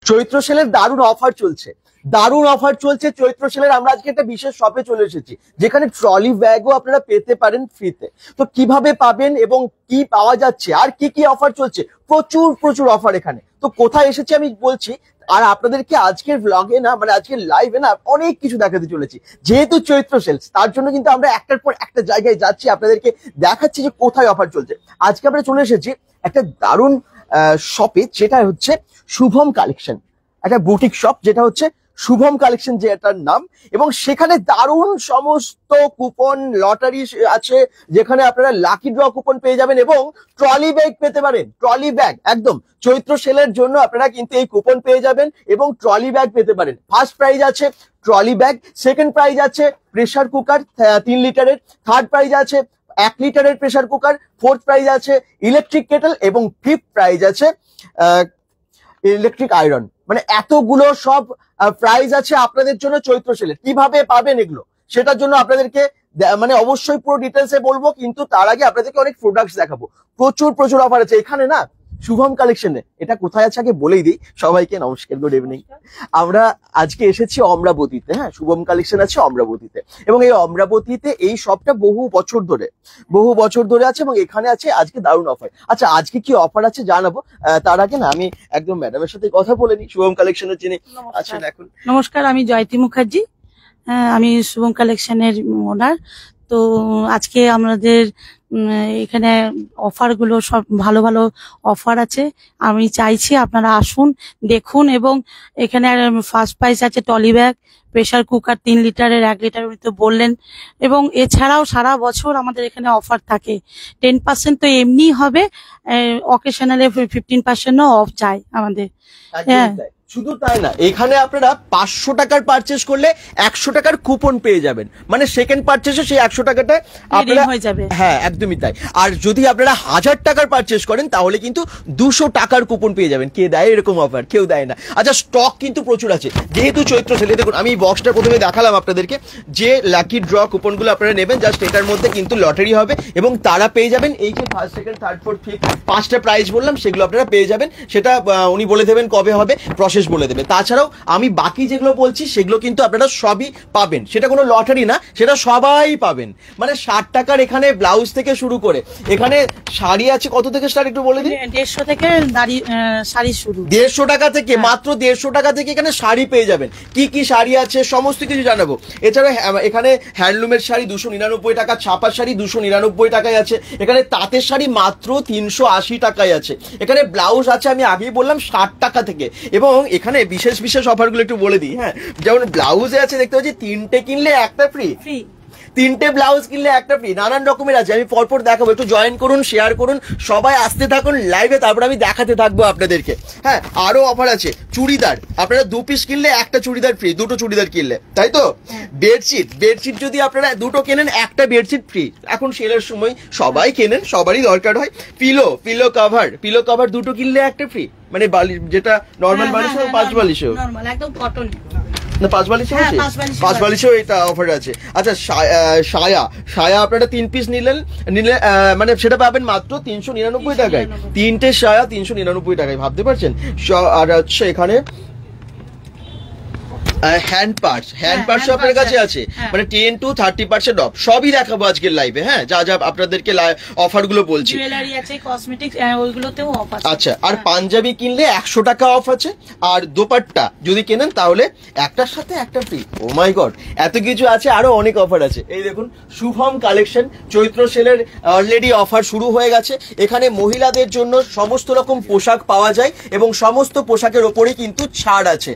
চৈত্র সেলের দারুণ অফার চলছে, চৈত্র সেলের। আমরা আজকে একটা বিশেষ শপে চলে এসেছি যেখানে ট্রলি ব্যাগও আপনারা পেতে পারেন ফ্রিতে। তো কিভাবে পাবেন এবং কি পাওয়া যাচ্ছে আর কি কি অফার চলছে, প্রচুর অফার এখানে। তো কোথায় এসেছি আমি বলছি, আর আপনাদেরকে আজকের ব্লগে না, মানে আজকের লাইভে না অনেক কিছু দেখাতে চলেছি। যেহেতু চৈত্র সেলস, তার জন্য কিন্তু আমরা একটার পর একটা জায়গায় যাচ্ছি, আপনাদেরকে দেখাচ্ছি যে কোথায় অফার চলছে। আজকে আমরা চলে এসেছি একটা দারুণ শপে, যেটা হচ্ছে শুভম কালেকশন, একটা বুটিক শপ যেটা হচ্ছে শুভম কালেকশন যে এটার নাম। এবং সেখানে দারুণ সমস্ত কুপন লটারি আছে, যেখানে আপনারা লাকি ড্র কুপন পেয়ে যাবেন এবং ট্রলি ব্যাগ পেতে পারেন। ট্রলি ব্যাগ একদম চৈত্র সেলের জন্য আপনারা কিন্তু এই কুপন পেয়ে যাবেন এবং ট্রলি ব্যাগ পেতে পারেন। ফার্স্ট প্রাইজ আছে ট্রলি ব্যাগ, সেকেন্ড প্রাইজ আছে প্রেসার কুকার 3 লিটারের, থার্ড প্রাইজ আছে 1 লিটারের প্রেসার কুকার, ফোর্থ প্রাইজ আছে ইলেকট্রিক কেটল এবং ফিফথ প্রাইজ আছে ইলেকট্রিক আয়রন। মানে এতগুলো সব প্রাইজ আছে আপনাদের জন্য চৈত্র সেলে। কিভাবে পাবেন এগুলো সেটার জন্য আপনাদেরকে মানে অবশ্যই পুরো ডিটেলসে বলবো, কিন্তু তার আগে আপনাদেরকে অনেক প্রোডাক্টস দেখাবো। প্রচুর অফার আছে এখানে না শুভম কালেকশনে। এটা কোথায় আছে আগে বলেই দিই সবাইকে। নমস্কার, গুড ইভিনিং। আমরা আজকে এসেছি অমরাবতীতে। হ্যাঁ, শুভম কালেকশন আছে অমরাবতীতে, এবং এই অমরাবতীতে এই শপটা বহু বছর ধরে আছে এবং এখানে আছে আজকে দারুণ অফার। আচ্ছা, আজকে কি অফার আছে জানাবো, তার আগে না আমি একদম ম্যাডামের সাথে কথা বলে নিই। শুভম কালেকশনের যিনি আছেন এখন। নমস্কার, আমি জয়তী মুখার্জি, আমি শুভম কালেকশনের ওনার। তো আজকে আমাদের এখানে অফার গুলো সব ভালো অফার আছে। আমি চাইছি আপনারা আসুন, দেখুন। এবং এখানে ফার্স্ট প্রাইস আছে ট্রলি ব্যাগ, প্রেসার কুকার 3 লিটারের, 1 লিটারের তো বললেন। এবং এছাড়াও সারা বছর আমাদের এখানে অফার থাকে। 10% তো এমনি হবে, অকেশনালে 15% অফ যায় আমাদের। হ্যাঁ, শুধু তাই না, এখানে আপনারা 500 টাকার পারচেস করলে 100 টাকার কুপন পেয়ে যাবেন। মানে সেকেন্ড পারচেসে সেই 100 টাকাটা আপনারা হয়ে যাবে। হ্যাঁ, একদমই তাই। আর যদি আপনারা 1000 টাকার পারচেস করেন তাহলে কিন্তু 200 টাকার কুপন পেয়ে যাবেন। কে দেয় এরকম অফার? কেউ দেয় না। আচ্ছা, স্টক কিন্তু প্রচুর আছে যেহেতু চৈত্র সেলে। দেখুন, আমি বক্সটা প্রথমে দেখালাম আপনাদেরকে, যে লাকি ড্র কুপনগুলো আপনারা নেবেন, জাস্ট এটার মধ্যে কিন্তু লটারি হবে এবং তারা পেয়ে যাবেন এই যে first, second, third, fourth, fifth 5টা প্রাইজ বললাম, সেগুলো আপনারা পেয়ে যাবেন। সেটা উনি বলে দেবেন কবে হবে, প্রসেস বলে দেবে। তাছাড়াও আমি বাকি যেগুলো বলছি সেগুলো কিন্তু আপনারা সবই পাবেন, সেটা কোনো লটারি না, সেটা সবাই পাবেন। মানে 60 টাকার এখানে ব্লাউজ থেকে শুরু করে এখানে শাড়ি আছে। কত থেকে স্টার্ট একটু বলে দিন? 150 থেকে শাড়ি শুরু, 150 টাকা থেকে, মাত্র 150 টাকা থেকে এখানে শাড়ি পেয়ে যাবেন। কি কি শাড়ি আছে সমস্ত কিছু জানাবো। এছাড়া এখানে হ্যান্ডলুমের শাড়ি 299 টাকা, ছাপার শাড়ি 299 টাকায় আছে, এখানে তাঁতের শাড়ি মাত্র 380 টাকায় আছে, এখানে ব্লাউজ আছে আমি আগেই বললাম 60 টাকা থেকে। এবং এখানে বিশেষ অফারগুলো একটু বলে দিই। হ্যাঁ, যেমন ব্লাউজে আছে দেখতে পাচ্ছি 3টে কিনলে একটা ফ্রি, 3টে ব্লাউজ কিনলে একটা ফ্রি, নানান রকমের আছে। আমি পরপর দেখাবো, একটু জয়েন করুন, শেয়ার করুন, সবাই আসতে থাকুন লাইভে, তারপর আমি দেখাতে থাকবো আপনাদেরকে। হ্যাঁ, আরো অফার আছে। চুড়িদার আপনারা 2 পিস কিনলে একটা চুড়িদার ফ্রি, 2টো চুড়িদার কিনলে, তাই তো? বেডশিট যদি আপনারা 2টো কেনেন একটা বেডশিট ফ্রি। এখন সেলের সময় সবাই কেনেন, সবারই দরকার হয়। পিলো কভার 2টো কিনলে একটা ফ্রি, মানে বালিশ, যেটা নর্মাল বালিশ, 5 বালিশও নরমাল একদম কটন না, 5 বালিশেও এটা অফার আছে। আচ্ছা, সায়া আপনারা 3 পিস নিলে মানে সেটা পাবেন মাত্র 399 টাকায়। 3টে সায়া 399 টাকায়, ভাবতে পারছেন? আর হচ্ছে এখানে হ্যান্ড পার্টস আপনার কাছে আছে, মানে 10 to 30% অফ। সবই দেখাবো আজকের লাইভে। হ্যাঁ, যা আপনাদেরকে অফার গুলো বলছি। জুয়েলারি আছে, কসমেটিক্স, ওইগুলোতেও অফ আছে। আচ্ছা, আর পাঞ্জাবি কিনলে 100 টাকা অফ আছে, আর দোপাট্টা যদি কেনেন তাহলে একটার সাথে একটা ফ্রি। ও মাই গড, এত কিছু আছে, আরো অনেক অফার আছে। এই দেখুন, শুভম কালেকশন চৈত্র সেলের অলরেডি অফার শুরু হয়ে গেছে। এখানে মহিলাদের জন্য সমস্ত রকম পোশাক পাওয়া যায় এবং সমস্ত পোশাকের ওপরেই কিন্তু ছাড় আছে।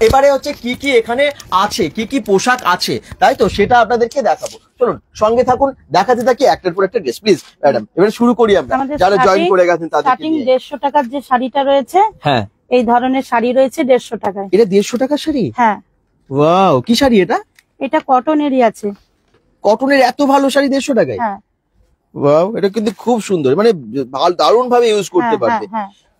এবারে হচ্ছে কি কি এখানে আছে, কি কি পোশাক আছে, তাই তো সেটা আপনাদেরকে দেখাবো। চলুন সঙ্গে থাকুন, দেখাতে থাকি একটার পর একটা ড্রেস। প্লিজ ম্যাডাম, এবারে শুরু করি আমরা, যারা জয়েন করে গেছেন তাদেরকে। স্টার্টিং 150 টাকার যে শাড়িটা রয়েছে, হ্যাঁ, এই ধরনের শাড়ি রয়েছে 150 টাকায়। এটা 150 টাকার শাড়ি? হ্যাঁ। ওয়াও, কি শাড়ি এটা? এটা কটনেরই আছে। কটনের এত ভালো শাড়ি 150 টাকায়? হ্যাঁ। ওয়াও, এটা কিন্তু খুব সুন্দর, মানে দারুণ ভাবে ইউজ করতে পারবে।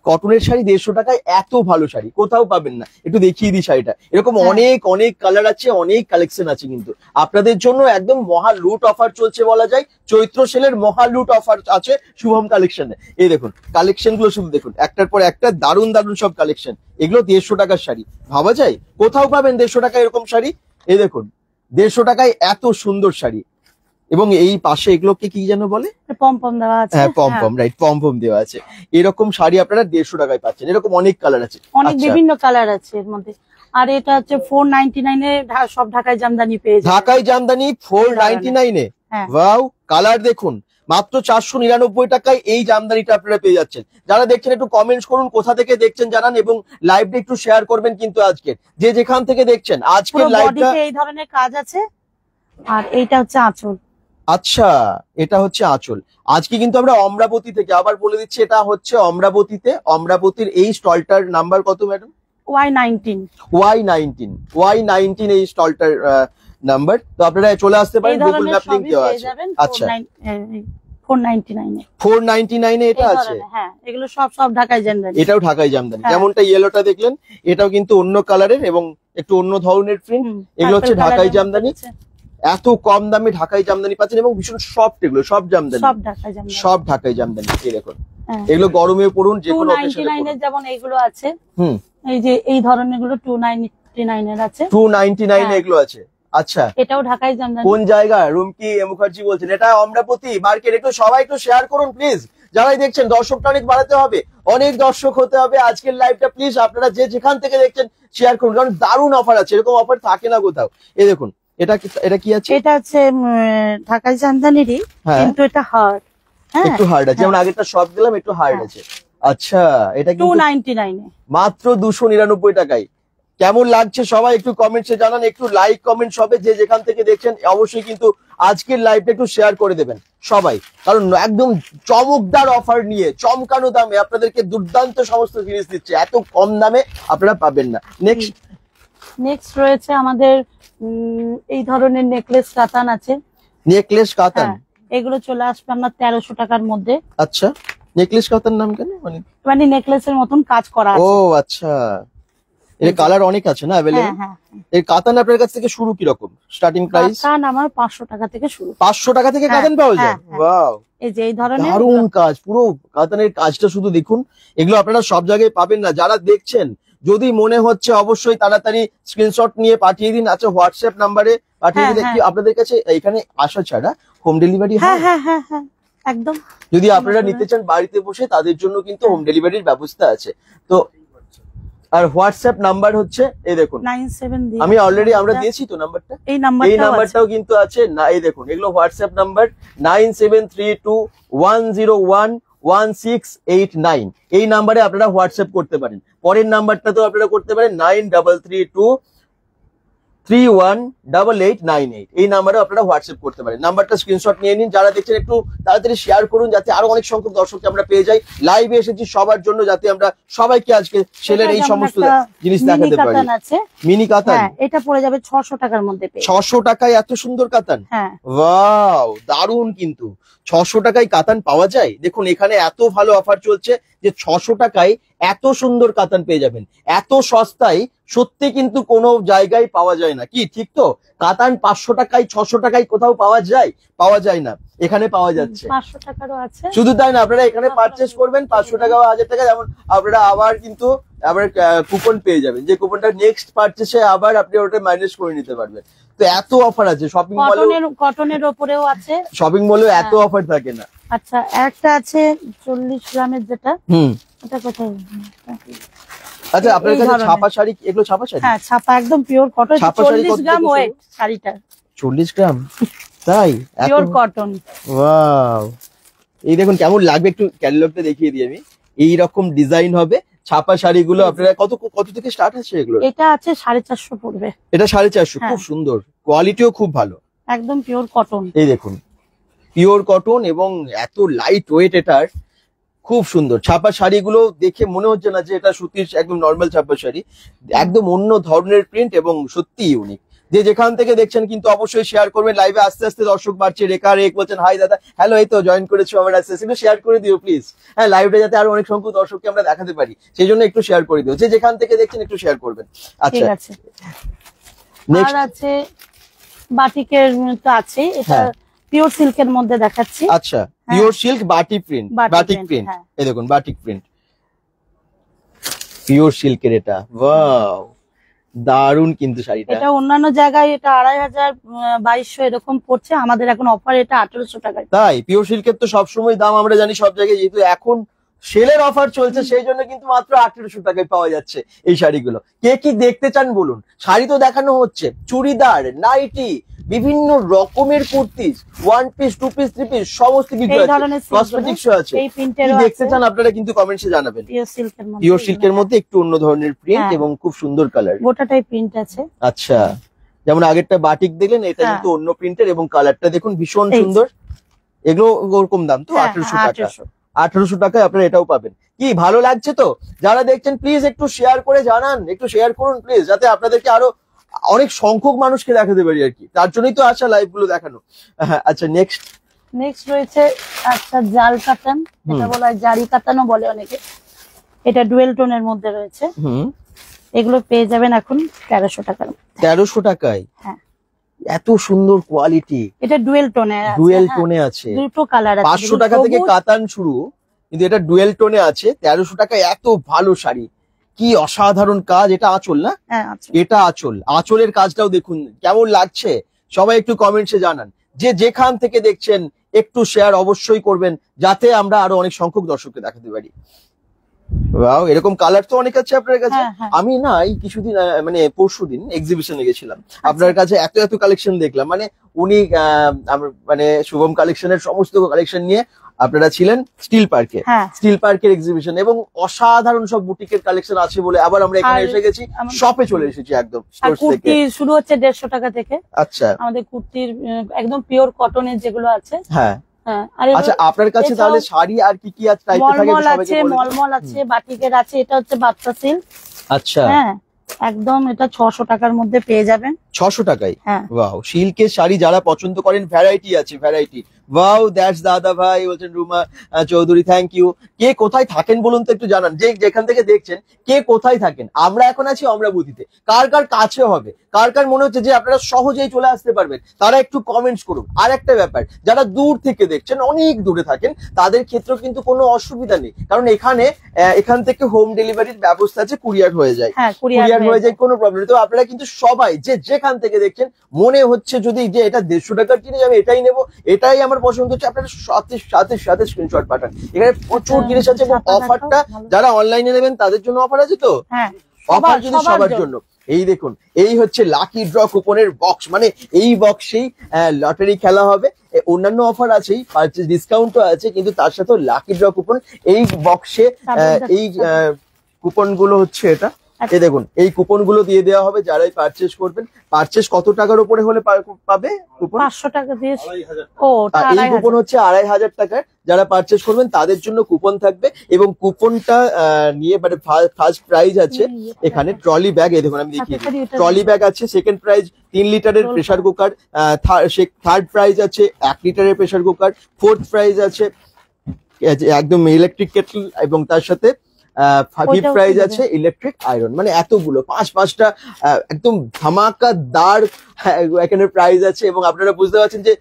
কটনের শাড়ি 150 টাকায় এত ভালো শাড়ি কোথাও পাবেন না। একটু দেখিয়ে দিই শাড়িটা, এরকম অনেক অনেক কালার আছে, অনেক কালেকশন আছে, কিন্তু আপনাদের জন্য একদম মহা লুট অফার চলছে বলা যায়। চৈত্র সেলের মহা লুট অফার আছে শুভম কালেকশনে। এই দেখুন কালেকশন গুলো শুধু দেখুন, একটার পর একটা দারুণ দারুণ সব কালেকশন। এগুলো 150 টাকার শাড়ি, ভাবা যায় কোথাও পাবেন 150 টাকায় এরকম শাড়ি? এই দেখুন 150 টাকায় এত সুন্দর শাড়ি। এবং এই পাশে এগুলোকে কি যেন বলে, পম দেওয়া আছে। হ্যাঁ পম রাইট, পম দেওয়া আছে। এরকম শাড়ি আপনারা 150 টাকায় পাচ্ছেন, এরকম অনেক কালার আছে, অনেক বিভিন্ন কালার আছে এর মধ্যে। আর এটা হচ্ছে 499 এ সব ঢাকায় জামদানি পেয়ে যাবেন। ঢাকায় জামদানি 499 এ। হ্যাঁ। ওয়াও, কালার দেখুন, মাত্র 499 টাকায় এই জামদানিটা আপনারা পেয়ে যাচ্ছেন। যারা দেখছেন একটু কমেন্টস করুন, কোথা থেকে দেখছেন জানান, এবং লাইভটা একটু শেয়ার করবেন কিন্তু আজকে যে যেখান থেকে দেখছেন আজকের লাইভটা। এই ধরনের কাজ আছে। আর এইটা হচ্ছে আঁচল। আচ্ছা, এটা হচ্ছে আঁচল। আজকে কিন্তু আমরা অমরাবতী থেকে, আবার বলে দিচ্ছি এটা হচ্ছে অমরাবতীতে। অমরাবতীর এই স্টলটার নাম্বার কত ম্যাডাম? Y19 এই স্টলটার নাম্বার। তো আপনারা চলে আসতে পারেন, গুগল ম্যাপ লিংক দেওয়া আছে। আচ্ছা 499 এ এটা আছে। হ্যাঁ, এগুলো সব ঢাকায় জামদানি। এটাও ঢাকায় জামদানি। যেমনটা ইয়েলোটা দেখলেন, এটাও কিন্তু অন্য কালারের এবং একটু অন্য ধরনের প্রিন্ট। এগুলো হচ্ছে ঢাকায় জামদানি। এত কম দামে ঢাকায় জামদানি পাচ্ছেন এবং ভীষণ সফট, এগুলো সব জামদানি, সব ঢাকায় জামদানি। এই দেখুন এগুলো গরমে পড়ুন, যে কোনো অকেশনে পড়ুন। যেমন এইগুলো আছে, এই যে এই ধরনের গুলো 299 এর আছে। 299 এগুলো আছে। আচ্ছা, এটাও ঢাকায় জামদানি। কোন জায়গা? রুমকি মুখার্জি বলছেন, এটা অমরাবতী মার্কেট। একটু সবাই একটু শেয়ার করুন প্লিজ, যারাই দেখছেন। দর্শকটা অনেক বাড়াতে হবে, অনেক দর্শক হতে হবে আজকের লাইভটা। প্লিজ আপনারা যে যেখান থেকে দেখছেন শেয়ার করুন, কারণ দারুণ অফার আছে, এরকম অফার থাকে না কোথাও। এই দেখুন এটা কি আছে? এটা হচ্ছে ঢাকায় জামদানিরই, কিন্তু এটা হার্ড। হ্যাঁ, একটু হার্ড আছে, যেমন আগেরটা সব দিলাম, একটু হার্ড আছে। আচ্ছা, এটা কিন্তু 299 এ, মাত্র 299 টাকায়। কেমন লাগছে সবাই একটু কমেন্টসে জানান, একটু লাইক কমেন্টস হবে যে যেখান থেকে দেখছেন। অবশ্যই কিন্তু আজকের লাইভটা একটু শেয়ার করে দেবেন সবাই, কারণ একদম চমকদার অফার নিয়ে চমকানো দামে আপনাদেরকে দুর্দান্ত সমস্ত জিনিস দিচ্ছে, এত কম দামে আপনারা পাবেন না। নেক্সট রয়েছে আমাদের এই ধরনের নেকলেস কাতান আছে। নেকলেস কাতান, এগুলো চলে আসবে আপনার 1300 টাকার মধ্যে। আচ্ছা, নেকলেস কাতান নাম কেন? মানে নেকলেসের মতন কাজ করা আছে। ও আচ্ছা, এর কালার অনেক আছে না अवेलेबल? এর কাতান আপনার কাছ থেকে শুরু কি রকম স্টার্টিং প্রাইস? কাতান আমার 500 টাকা থেকে শুরু। 500 টাকা থেকে কাতান পাওয়া যায়? ওয়াও, এই যে এই ধরনের দারুণ কাজ, পুরো কাতানের কাজটা শুধু দেখুন। এগুলো আপনারা সব জায়গায় পাবেন না। যারা দেখছেন, যদি মনে হচ্ছে অবশ্যই তাড়াতাড়ি স্ক্রিনশট নিয়ে পাঠিয়ে দিন। আচ্ছা, হোয়াটসঅ্যাপ নাম্বারে পাঠিয়ে দিলে কি আপনাদের কাছে এখানে আসা ছাড়া হোম ডেলিভারি হয়? হ্যাঁ একদম। যদি আপনারা নিতে চান বাড়িতে বসে, তাদের জন্য কিন্তু হোম ডেলিভারির ব্যবস্থা আছে। তো আর হোয়াটসঅ্যাপ নাম্বার হচ্ছে এই দেখুন 97 আমি অলরেডি আমরা দিয়েছি তো নাম্বারটা, এই নাম্বারটাও কিন্তু আছে না। এই দেখুন এগুলো হোয়াটসঅ্যাপ নাম্বার 9732101689। এই নাম্বারে আপনারা হোয়াটসঅ্যাপ করতে পারেন। পরের নাম্বারটা তো আপনারা করতে পারেন 9332318898। এই নাম্বারে আপনারা হোয়াটসঅ্যাপ করতে পারেন। নাম্বারটা স্ক্রিনশট নিয়ে নিন। যারা দেখছেন একটু তাড়াতাড়ি শেয়ার করুন, যাতে আরো অনেক সংখ্যক দর্শককে আমরা পেয়ে যাই। লাইভে এসেছি সবার জন্য, যাতে আমরা সবাইকে আজকে সেলের এই সমস্ত জিনিস দেখাতে পারি। মিনি কাতান, এটা পড়ে যাবে 600 টাকার মধ্যে। 600 টাকায় এত সুন্দর কাতান? ওয়াও, দারুণ। কিন্তু 600 টাকায় কাতান পাওয়া যায়? দেখুন এখানে এত ভালো অফার চলছে যে 600 টাকায় এত সুন্দর কাতান পেয়ে যাবেন, এত সস্তায়। সত্যি কিন্তু কোনো জায়গায় পাওয়া যায় না, কি ঠিক তো? কাতান 500 টাকায় 600 টাকায় কোথাও পাওয়া যায়? পাওয়া যায় না, এখানে পাওয়া যাচ্ছে। 500 টাকারও আছে। শুধু তাই না, আপনারা এখানে পারচেস করবেন 500 টাকা বা 1000 টাকা, যেমন আপনারা আবার কিন্তু আবার কুপন পেয়ে যাবেন, যে কুপনটা নেক্সট পারচেসে আবার আপনি ওটা মাইনাস করে নিতে পারবেন। তো এত অফার আছে শপিং মলে, কটনের উপরেও আছে। শপিং মলেও এত অফার থাকে না। আচ্ছা, একটা আছে 40 গ্রামের যেটা, এটা কোথায়? আচ্ছা, আপনার কাছে ছাপা শাড়ি, এগুলো ছাপা শাড়ি? হ্যাঁ, ছাপা, একদম পিওর কটন। 40 গ্রাম ওয়েট শাড়িটা। 40 গ্রাম, তাই? Pure cotton. ওয়াও, এই দেখুন কেমন লাগবে, একটু ক্যাটালগটা দেখিয়ে দিই আমি। এই রকম ডিজাইন হবে ছাপা শাড়িগুলো। আপনারা কত থেকে স্টার্ট আছে এগুলো? এটা আছে 450 পড়বে। এটা 450, খুব সুন্দর, কোয়ালিটিও খুব ভালো, একদম পিওর কটন। এই দেখুন পিওর কটন এবং এত লাইট ওয়েট, এটার খুব সুন্দর। ছাপা শাড়িগুলো দেখে মনে হচ্ছে না যে এটা সুতির একদম নর্মাল ছাপা শাড়ি, একদম অন্য ধরনের প্রিন্ট এবং সত্যি ইউনিক। যে যেখান থেকে দেখছেন কিন্তু অবশ্যই শেয়ার করবেন। লাইভে আস্তে আস্তে দর্শক বাড়ছে। রেখা রেক বলছেন হাই দাদা, হ্যালো, এই তো জয়েন করেছো আমার আস্তে আস্তে, শেয়ার করে দিও প্লিজ। হ্যাঁ, লাইভটা যাতে আরো অনেক সংখ্যক দর্শককে আমরা দেখাতে পারি, সেই জন্য একটু শেয়ার করে দিও। যে যেখান থেকে দেখছেন একটু শেয়ার করবেন। ঠিক আচ্ছা, আছে। নেক্সট আর আছে বাটিকের তো আছে, এটা হ্যাঁ। পিওর সিল্কের মধ্যে দেখাচ্ছি। আচ্ছা, pure silk batik print, batik print, হ্যাঁ। এই দেখুন বাটিক প্রিন্ট, পিওর সিল্কের এটা, ওয়াও দারুন কিন্তু শাড়িটা। এটা অন্যান্য জায়গায় এটা 2500 2200 এরকম পড়ছে, আমাদের এখন অফার এটা 1800 টাকায়। তাই পিওর সিল্কের তো সবসময় দাম আমরা জানি সব জায়গায়, যেহেতু এখন সেলের অফার চলছে সেই জন্য কিন্তু মাত্র 1800 টাকায় পাওয়া যাচ্ছে এই শাড়িগুলো। কে কি দেখতে চান বলুন? শাড়ি তো দেখানো হচ্ছে, চুড়িদার, নাইটি, বিভিন্ন রকমের kurtis, one piece, two piece, three piece সমস্ত কিছু এই আছে, ধরনের কসমেটিক্স আছে। এই কি প্রিন্টেরও দেখতে আছে চান আপনারা কিন্তু কমেন্টসে জানাবেন। পিওর সিল্কের মধ্যে। পিওর সিল্কের মধ্যে একটু অন্য ধরনের প্রিন্ট হ্যাঁ। এবং খুব সুন্দর কালার। গোটাটাই প্রিন্ট আছে। আচ্ছা, যেমন আগেরটা বাটিক দেখলেন, এটা হ্যাঁ। কিন্তু অন্য প্রিন্টের এবং কালারটা দেখুন ভীষণ এই যে। সুন্দর। এগুলো ওরকম দাম তো হ্যাঁ, 1800 টাকা। 1800। 1800 টাকায় আপনারা এটাও পাবেন। কি ভালো লাগছে তো? যারা দেখছেন প্লিজ একটু শেয়ার করে জানান, একটু শেয়ার করুন প্লিজ, যাতে আপনাদেরকে আরো অনেক সংখ্যক মানুষকে দেখাতে পারি আর কি, তার জন্যই তো আসা লাইভ গুলো দেখানো। আচ্ছা, নেক্সট রয়েছে আচ্ছা জাল কাতান, এটা বলা হয় জারি কাতানও বলে অনেকে। এটা ডুয়েল টোনের মধ্যে রয়েছে। এগুলো পেয়ে যাবেন এখন 1300 টাকার। 1300 টাকায়? হ্যাঁ। এত সুন্দর কোয়ালিটি, এটা ডুয়েল টোনে, ডুয়েল টোনে আছে, দুটো কালার আছে। 500 টাকা থেকে কাতান শুরু, কিন্তু এটা ডুয়েল টোনে আছে 1300 টাকায়। এত ভালো শাড়ি, কি অসাধারণ কাজ। এটা আঁচল না? হ্যাঁ, আচ্ছা। এটা আঁচল, আঁচলের কাজটাও দেখুন কেমন লাগছে। সবাই একটু কমেন্টসে জানান। যে যেখান থেকে দেখছেন একটু শেয়ার অবশ্যই করবেন, যাতে আমরা আরো অনেক সংখ্যক দর্শককে দেখাতে পারি। ওয়াও, এরকম কালার তো অনেক আছে আপনার কাছে। হ্যাঁ, হ্যাঁ। আমি না এই কিছুদিন মানে পরশুদিন এক্সিবিশনে গেছিলাম, আপনার কাছে এত এত কালেকশন দেখলাম। মানে উনি মানে শুভম কালেকশনের সমস্ত কালেকশন নিয়ে আপনারা ছিলেন স্টিল পার্কে, হ্যাঁ। স্টিল পার্কের এক্সিবিশন, এবং অসাধারণ সব বুটিকের কালেকশন আছে বলে আবার আমরা এখানে আর এসে গেছি, শপে চলে এসেছি একদম আর স্টোর থেকে। কুর্তি শুরু হচ্ছে 150 টাকা থেকে। আচ্ছা, আমাদের কুর্তির একদম পিওর কটনের যেগুলো আছে। হ্যাঁ। হ্যাঁ। আর আচ্ছা, আপনার কাছে তাহলে শাড়ি আর কি কি আছে টাইপের থাকে মলমল সবাইকে আছে, বলে দিন। মলমল আছে, বাটিকের আছে। এটা হচ্ছে বাচ্চা সিল্ক। আচ্ছা, হ্যাঁ, একদম এটা 600 টাকার মধ্যে পেয়ে যাবেন। 600 টাকায়? হ্যাঁ। ওয়াও, সিল্কের শাড়ি যারা পছন্দ করেন, ভ্যারাইটি আছে, ভ্যারাইটি। ওয়াও, দ্যাটস দাদা ভাই বলছেন, রুমা চৌধুরী, থ্যাংক ইউ। কে কোথায় থাকেন বলুন তো একটু জানান, যে যেখান থেকে দেখছেন কে কোথায় থাকেন। আমরা এখন আছি অমরাবতীতে, কার কার কাছে হবে, কার কার মনে হচ্ছে যে আপনারা সহজেই চলে আসতে পারবেন, তারা একটু কমেন্টস করুন। আর একটা ব্যাপার, যারা দূর থেকে দেখছেন, অনেক দূরে থাকেন, তাদের ক্ষেত্রেও কিন্তু কোনো অসুবিধা নেই, কারণ এখান থেকে হোম ডেলিভারির ব্যবস্থা আছে, কুরিয়ার হয়ে যায়। হ্যাঁ, কুরিয়ার হয়ে যায়, কোনো প্রবলেম নেই। তো আপনারা কিন্তু সবাই যে যেখান থেকে দেখছেন, মনে হচ্ছে যদি যে এটা 150 টাকার জিনিস, আমি এটাই নেবো, এটাই আমার পছন্দ হচ্ছে, আপনারা সাথে সাথে সাথে স্ক্রিনশট পাঠান। এখানে প্রচুর জিনিস আছে, এবং অফারটা যারা অনলাইনে নেবেন তাদের জন্য অফার আছে তো। হ্যাঁ, অফার কিন্তু সবার জন্য। এই দেখুন, এই হচ্ছে লাকি ড্র কুপনের বক্স, মানে এই বক্সেই লটারি খেলা হবে। অন্যান্য অফার আছেই, পারচেজ ডিসকাউন্টও আছে, কিন্তু তার সাথে লাকি ড্র কুপন। এই বক্সে এই কুপন গুলো হচ্ছে এটা, এই দেখুন, এই কুপন গুলো দিয়ে দেওয়া হবে যারাই পারচেজ করবেন। পারচেজ কত টাকার উপরে হলে পাবে কুপন? 500 টাকা দিয়ে। ও, এই কুপন হচ্ছে 2500 টাকার। যারা পারচেজ করবেন তাদের জন্য কুপন থাকবে, এবং কুপনটা নিয়ে মানে ফার্স্ট প্রাইজ আছে এখানে ট্রলি ব্যাগ। এই দেখুন, আমি দেখিয়ে দিই, ট্রলি ব্যাগ আছে। সেকেন্ড প্রাইজ 3 লিটারের প্রেসার কুকার। থার্ড প্রাইজ আছে 1 লিটারের প্রেসার কুকার। ফোর্থ প্রাইজ আছে একদম ইলেকট্রিক কেটল, এবং তার সাথে ফিফথ প্রাইজ আছে ইলেকট্রিক আয়রন। মানে এতগুলো পাঁচটা একদম ধামাকাদার এখানে প্রাইজ আছে, এবং আপনারা বুঝতে পারছেন যে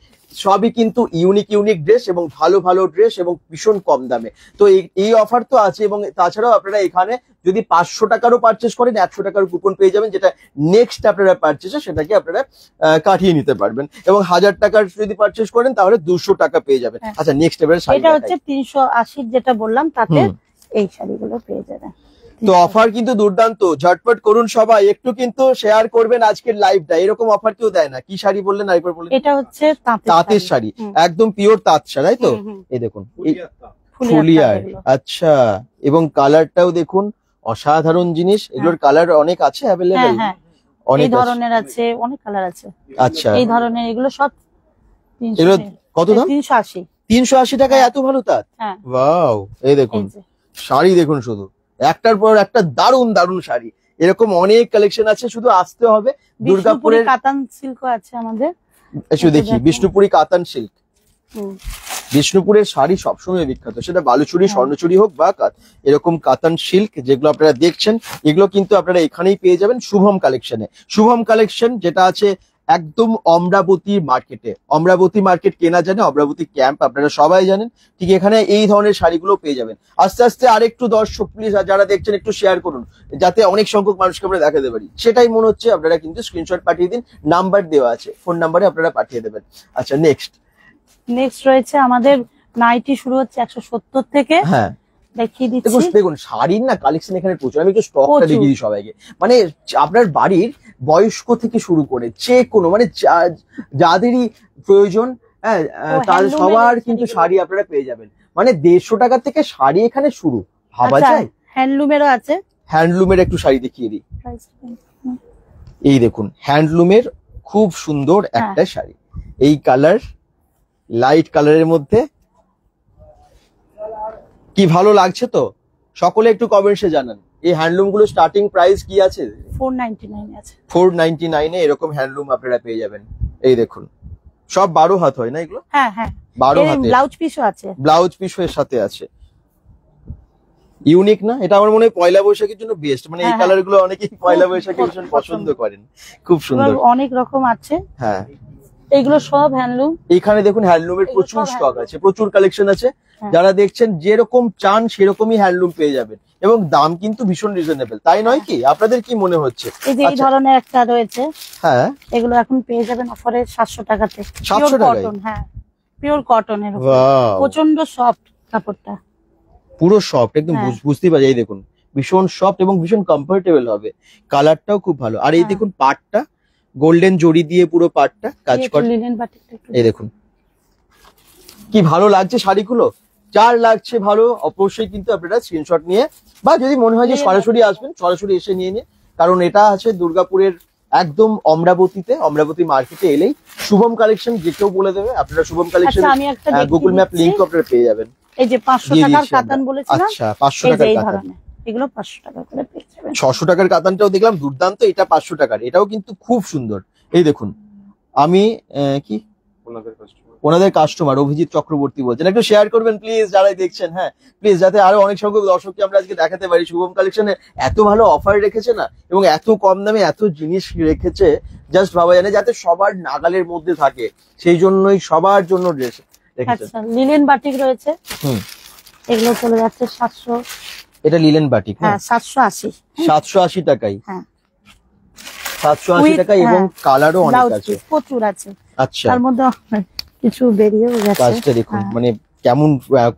সবই কিন্তু ইউনিক ড্রেস, এবং ভালো ভালো ড্রেস, এবং ভীষণ কম দামে। তো এই অফার তো আছে, এবং তাছাড়াও আপনারা এখানে যদি 500 টাকারও পারচেস করেন, 100 টাকার কুপন পেয়ে যাবেন, যেটা নেক্সট আপনারা পারচেসে সেটাকে আপনারা কাটিয়ে নিতে পারবেন। এবং 1000 টাকার যদি পারচেস করেন তাহলে 200 টাকা পেয়ে যাবেন। আচ্ছা, নেক্সট এবারে এটা হচ্ছে 380 যেটা বললাম, তাতে এই শাড়িগুলো পেয়ে যাবেন। তো অফার কিন্তু দুর্দান্ত, ঝটপট করুন সবাই, একটু কিন্তু শেয়ার করবেন আজকের লাইভটা। এরকম অফার কেউ দেয় না। কি শাড়ি বললেন আরেকবার বলুন? এটা হচ্ছে তাঁতের শাড়ি, একদম পিওর তাঁত শাড়ি, তাই তো? এই দেখুন, ফুলিয়ার। আচ্ছা, এবং কালারটাও দেখুন, অসাধারণ জিনিস। এগুলোর কালার অনেক আছে অ্যাভেলেবেল, অনেক ধরনের আছে, অনেক কালার আছে। আচ্ছা, এই ধরনের এগুলো সব এগুলো কত দাম? 380। 380 টাকায় এত ভালো তাঁত? ওয়াও, এই দেখুন শাড়ি দেখুন, শুধু একটার পর একটা দারুণ দারুণ শাড়ি। এরকম অনেক কালেকশন আছে, শুধু আসতে হবে। দুর্গাপুরের কাতান সিল্কও আছে আমাদের, এসে দেখি বিষ্ণুপুরি কাতান সিল্ক। বিষ্ণুপুরের শাড়ি সবসময় বিখ্যাত, সেটা বালুচুরি স্বর্ণচুরি হোক বা এরকম কাতান সিল্ক যেগুলো আপনারা দেখছেন, এগুলো কিন্তু আপনারা এখানেই পেয়ে যাবেন শুভম কালেকশনে। শুভম কালেকশন যেটা আছে একদম অমরাবতী মার্কেটে। অমরাবতী মার্কেট কেনা জানে, অমরাবতী ক্যাম্প আপনারা সবাই জানেন, ঠিক এখানে এই ধরনের শাড়িগুলো পেয়ে যাবেন। আস্তে আস্তে আরেকটু দর্শক প্লিজ যারা দেখছেন একটু শেয়ার করুন, যাতে অনেক সংখ্যক মানুষকে আমরা দেখাতে পারি, সেটাই মনে হচ্ছে। আপনারা কিন্তু স্ক্রিনশট পাঠিয়ে দিন, নাম্বার দেওয়া আছে, ফোন নাম্বারে আপনারা পাঠিয়ে দেবেন। আচ্ছা নেক্সট রয়েছে আমাদের নাইটি, শুরু হচ্ছে 170 থেকে। হ্যাঁ দেখিয়ে দিচ্ছি। দেখুন শাড়ির না কালেকশন এখানে প্রচুর। আমি একটু স্টকটা দেখিয়ে দিই সবাইকে। মানে আপনার বাড়ির বয়স্ক থেকে শুরু করে যে কোনো মানে যাদেরই প্রয়োজন, হ্যাঁ তাদের সবার কিন্তু শাড়ি আপনারা পেয়ে যাবেন। মানে 150 টাকা থেকে শাড়ি এখানে শুরু, ভাবা যায়। হ্যান্ডলুমেরও আছে। হ্যান্ডলুমের একটু শাড়ি দেখিয়ে দিই। এই দেখুন হ্যান্ডলুমের খুব সুন্দর একটা শাড়ি, এই কালার লাইট কালারের মধ্যে, কি ভালো লাগছে তো। সকলে একটু কমেন্টসে জানান এই হ্যান্ডলুম গুলো স্টার্টিং প্রাইস কি আছে। 499 আছে। 499 এ এরকম হ্যান্ডলুম আপনারা পেয়ে যাবেন। এই দেখুন সব 12 হাত হয় না এগুলো? হ্যাঁ হ্যাঁ 12 হাতে ব্লাউজ পিসও আছে। ব্লাউজ পিসও এর সাথে আছে। ইউনিক না এটা? আমার মনে হয় পয়লা বৈশাখের জন্য বেস্ট। মানে এই কালার গুলো অনেকেই পয়লা বৈশাখে ভীষণ পছন্দ করেন, খুব সুন্দর। অনেক রকম আছে। হ্যাঁ এইগুলো সব হ্যান্ডলুম। এখানে দেখুন হ্যান্ডলুমের প্রচুর স্টক আছে, প্রচুর কালেকশন আছে। যারা দেখছেন যেরকম চান সেরকমই হ্যান্ডলুম পেয়ে যাবেন, এবং দাম কিন্তু ভীষণ রিজনেবল, তাই নয় কি? আপনাদের কি মনে হচ্ছে? এই যে এই ধরনের একটা রয়েছে, হ্যাঁ এগুলো এখন পেয়ে যাবেন অফারে 700 টাকাতে। 700 টাকায়? হ্যাঁ পিওর কটনের, ওয়াও প্রচন্ড সফট কাপড়টা, পুরো সফট একদম, বুঝতেই পারছি। এই দেখুন ভীষণ সফট এবং ভীষণ কমফোর্টেবল হবে, কালারটাও খুব ভালো। আর এই দেখুন পাটটা গোল্ডেন জড়ি দিয়ে পুরো পাটটা কাজ করা। এই দেখুন কি ভালো লাগছে শাড়িগুলো। যার লাগছে ভালো অবশ্যই কিন্তু আপনারা স্ক্রিনশট নিয়ে, বা যদি মনে হয় যে সরাসরি আসবেন সরাসরি এসে নিয়ে নিন, কারণ এটা আছে দুর্গাপুরের একদম অমরাবতীতে, অমরাবতী মার্কেটে এলেই শুভম কালেকশন যে কেউ বলে দেবে। আপনারা Shubham collection Google map link আপনারা পেয়ে যাবেন। এই যে 500 টাকার কাতান বলেছিলাম। আচ্ছা 500 টাকার কাতান, এগুলো 500 টাকা করে পেয়ে যাবেন। 600 টাকার কাতানটাও দেখলাম দুর্দান্ত, এটা 500 টাকার, এটাও কিন্তু খুব সুন্দর। এই দেখুন আমি কি ওনাদের কাস্টমার অভিজিৎ চক্রবর্তী বলছেন, একটু শেয়ার করবেন প্লিজ যারাই দেখছেন। হ্যাঁ প্লিজ, যাতে আরো অনেক সংখ্যক দর্শককে আমরা আজকে দেখাতে পারি। শুভম কালেকশনে এত ভালো অফার রেখেছে না, এবং এত কম দামে এত জিনিস রেখেছে, জাস্ট ভাবা জানে, যাতে সবার নাগালের মধ্যে থাকে, সেই জন্যই সবার জন্য ড্রেস রেখেছে। আচ্ছা লিলেন বাটিক রয়েছে, এগুলো চলে যাচ্ছে 700। এটা লিলেন বাটিক? হ্যাঁ 780। 780 টাকায়? হ্যাঁ 780 টাকায়, এবং কালারও অনেক আছে, প্রচুর আছে। আচ্ছা তার মধ্যে কিছু বেরিয়েও গেছে। কাজটা দেখুন মানে কেমন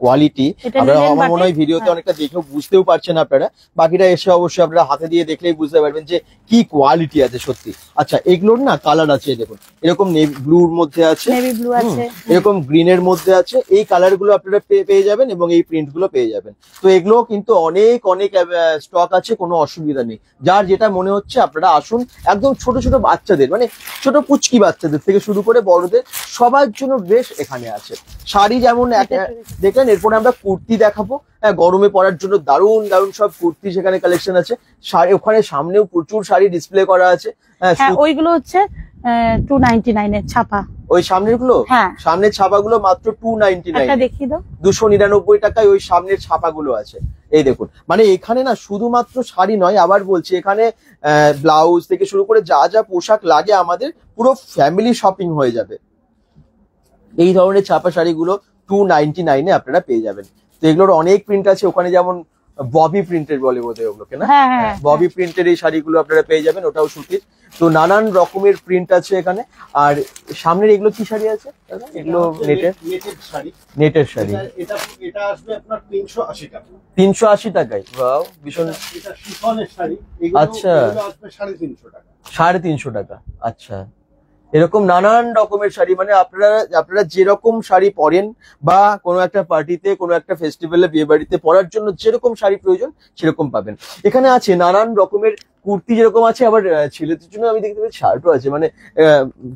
কোয়ালিটি। আপনারা আমার মনে হয় ভিডিওতে অনেকটা দেখেও বুঝতেও পারছেন আপনারা, বাকিটা এসে অবশ্যই আপনারা হাতে দিয়ে দেখলেই বুঝতে পারবেন যে কি কোয়ালিটি আছে সত্যি। আচ্ছা এগুলোর না কালার আছে, দেখুন এরকম নেভি ব্লুর মধ্যে আছে, নেভি ব্লু আছে, এরকম গ্রিনের মধ্যে আছে। এই কালার গুলো আপনারা পেয়ে যাবেন, এবং এই প্রিন্ট গুলো পেয়ে যাবেন। তো এগুলো কিন্তু অনেক অনেক স্টক আছে, কোনো অসুবিধা নেই। যার যেটা মনে হচ্ছে আপনারা আসুন। একদম ছোট ছোট বাচ্চাদের, মানে ছোট পুচকি বাচ্চাদের থেকে শুরু করে বড়দের সবার জন্য ড্রেস এখানে আছে। শাড়ি যেমন দেখলেন, এরপরে আমরা কুর্তি দেখাবো। গরমে পরার জন্য দারুণ দারুণ সব কুর্তি সেখানে কালেকশন আছে। শাড়ি ওখানে সামনেও প্রচুর শাড়ি ডিসপ্লে করা আছে। ওইগুলো হচ্ছে 299 এর ছাপা। ওই সামনের গুলো, সামনের ছাপাগুলো মাত্র 299। দেখিয়ে দাও। 299 টাকায় ওই সামনের ছাপাগুলো আছে। এই দেখুন, মানে এখানে না শুধুমাত্র শাড়ি নয়, আবার বলছি এখানে ব্লাউজ থেকে শুরু করে যা যা পোশাক লাগে আমাদের, পুরো ফ্যামিলি শপিং হয়ে যাবে। এই ধরনের ছাপা শাড়িগুলো 299 এ আপনারা পেয়ে যাবেন। তো এগুলোর অনেক প্রিন্ট আছে, ওখানে যেমন ববি প্রিন্টের বলে বোধহয় ওগুলোকে, না? ববি প্রিন্টের এই শাড়িগুলো আপনারা পেয়ে যাবেন, ওটাও সুতির। তো নানান রকমের প্রিন্ট আছে এখানে। আর সামনের এগুলো কি শাড়ি আছে? এগুলো নেটের শাড়ি। এটা আসবে আপনার 380 টাকা। 380 টাকায়? ওয়াও, ভীষণ। এটা শিফনের শাড়ি, আচ্ছা আসবে 350 টাকা। 350 টাকা, আচ্ছা। এরকম নানান রকমের শাড়ি, মানে আপনারা যেরকম শাড়ি পরেন, বা কোনো একটা পার্টিতে, কোনো একটা ফেস্টিভ্যালে, বিয়ে বাড়িতে পরার জন্য যেরকম শাড়ি প্রয়োজন সেরকম পাবেন। এখানে আছে নানান রকমের কুর্তি যেরকম আছে, আবার ছেলেদের জন্য আমি দেখতে পাচ্ছি শার্টও আছে। মানে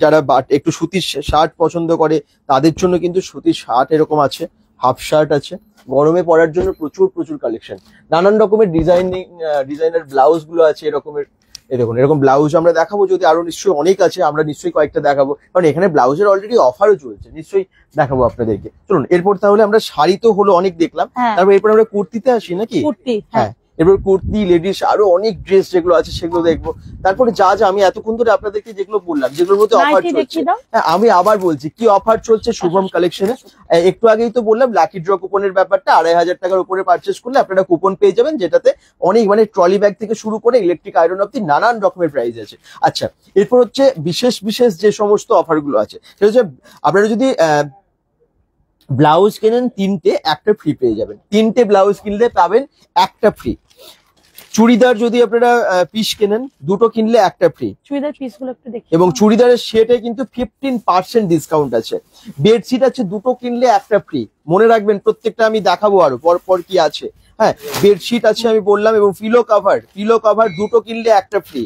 যারা একটু সুতির শার্ট পছন্দ করে তাদের জন্য কিন্তু সুতির শার্ট এরকম আছে। হাফ শার্ট আছে, গরমে পরার জন্য প্রচুর প্রচুর কালেকশন। নানান রকমের ডিজাইনার ব্লাউজ গুলো আছে এরকমের। এই দেখুন এরকম ব্লাউজ আমরা দেখাবো, যদি আরো নিশ্চয়ই অনেক আছে আমরা নিশ্চয়ই কয়েকটা দেখাবো, কারণ এখানে ব্লাউজের অলরেডি অফারও চলছে, নিশ্চয়ই দেখাবো আপনাদেরকে। চলুন এরপর তাহলে আমরা শাড়ি তো হলো অনেক দেখলাম, হ্যাঁ। তারপর এরপর আমরা কুর্তিতে আসি নাকি? কুর্তি, হ্যাঁ, এবার কুর্তি, লেডিস আরো অনেক ড্রেস যেগুলো আছে সেগুলো দেখবো। তারপরে যা যা আমি এতক্ষণ ধরে আপনাদেরকে যেগুলো বললাম যেগুলোর মধ্যে অফার নাইটি চলছে, দেখিয়ে দাও। হ্যাঁ আমি আবার বলছি কি অফার চলছে শুভম কালেকশনে। একটু আগেই তো বললাম লাকি ড্র কুপনের ব্যাপারটা, 2500 টাকার উপরে পারচেস করলে আপনারা কুপন পেয়ে যাবেন, যেটাতে অনেক মানে ট্রলি ব্যাগ থেকে শুরু করে ইলেকট্রিক আয়রন অব্দি নানান রকমের প্রাইস আছে। আচ্ছা, এরপর হচ্ছে বিশেষ বিশেষ যে সমস্ত অফার গুলো আছে সেটা হচ্ছে আপনারা যদি ব্লাউজ কেনেন 3টে একটা ফ্রি পেয়ে যাবেন, 3টে ব্লাউজ কিনলে পাবেন একটা ফ্রি। চুড়িদার যদি আপনারা পিস কেনেন 2টো কিনলে একটা ফ্রি, চুড়িদার পিস গুলো একটু দেখি। এবং চুড়িদারের সেটে কিন্তু 15% ডিসকাউন্ট আছে। বেডশিট আছে 2টো কিনলে একটা ফ্রি, মনে রাখবেন প্রত্যেকটা আমি দেখাবো আরো পর কি আছে। হ্যাঁ, বেডশিট আছে আমি বললাম, এবং পিলো কভার 2টো কিনলে একটা ফ্রি।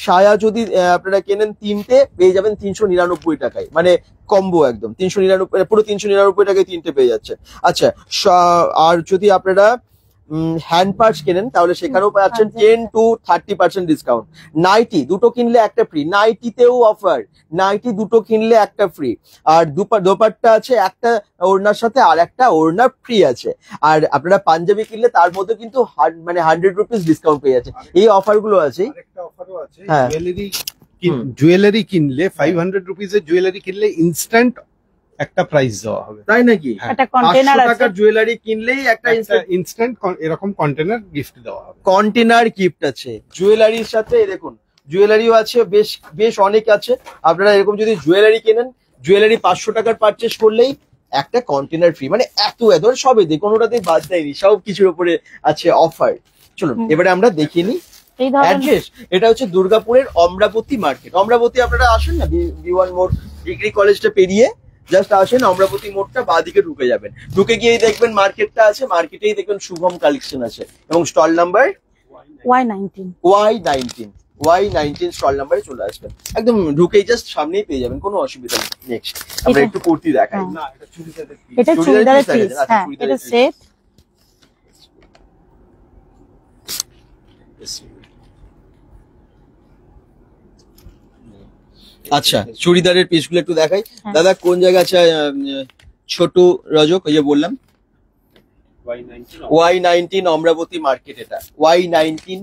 সায়া যদি আপনারা কেনেন 3টে পেয়ে যাবেন 399 টাকায়, মানে কম্বো একদম 399, পুরো 399 টাকায় 3টে পেয়ে যাচ্ছে। আচ্ছা, আর যদি আপনারা হ্যান্ড পার্স কেনেন তাহলে সেখানেও পাচ্ছেন 10 to 30% ডিসকাউন্ট। নাইটি 2টো কিনলে একটা ফ্রি, নাইটিতেও অফার, নাইটি 2টো কিনলে একটা ফ্রি। আর দোপাট্টা আছে একটা ওড়নার সাথে, আর একটা ওড়না ফ্রি আছে। আর আপনারা পাঞ্জাবি কিনলে তার মধ্যে কিন্তু মানে 100 রুপিস ডিসকাউন্ট পেয়ে যাচ্ছে। এই অফার গুলো আছে। আরেকটা অফারও আছে, হ্যাঁ। জুয়েলারি কিনলে 500 রুপিসের জুয়েলারি কিনলে ইনস্ট্যান্ট একটা প্রাইস দেওয়া হবে। তাই নাকি? হ্যাঁ। একটা কন্টেনার 500 আছে, টাকার জুয়েলারি কিনলেই একটা ইনস্ট্যান্ট এরকম কন্টেনার গিফট দেওয়া হবে। কন্টেনার গিফট আছে জুয়েলারির সাথে। এই দেখুন জুয়েলারিও আছে, বেশ অনেক আছে। আপনারা এরকম যদি জুয়েলারি কেনেন, জুয়েলারি 500 টাকার পারচেস করলেই একটা কন্টেনার ফ্রি, মানে এত সবে কোনোটাতেই বাদ দেয়নি, সব কিছুর উপরে আছে অফার। চলুন এবারে আমরা দেখিয়ে নিই এই ধরনের অ্যাড্রেস। এটা হচ্ছে দুর্গাপুরের অমরাবতী মার্কেট। অমরাবতী আপনারা আসেন না, B1 মোড় ডিগ্রি কলেজটা পেরিয়ে জাস্ট আসেন, অমরাবতী মোড়টা বাঁদিকে ঢুকে যাবেন, ঢুকে গিয়েই দেখবেন মার্কেটটা আছে, মার্কেটেই দেখবেন শুভম কালেকশন আছে, এবং স্টল নাম্বার Y19 স্টল নাম্বারে চলে আসবেন, একদম ঢুকেই জাস্ট সামনেই পেয়ে যাবেন, কোনো অসুবিধা নেই। নেক্সট আমরা এটা- একটু কুর্তি দেখাই। হ্যাঁ। না, এটা চুড়িদারের piece। এটা চুড়িদারের চুড়িদারের piece পিস, দেখাচ্ছেন? আচ্ছা, হ্যাঁ চুড়িদারের এটা piece। সেট। আচ্ছা, চুড়িদারের পিসগুলো একটু দেখাই। হ্যাঁ। দাদা কোন জায়গা আছে? ছোট রজক, ওই যে বললাম Y19 অমরাবতী মার্কেট, এটা Y19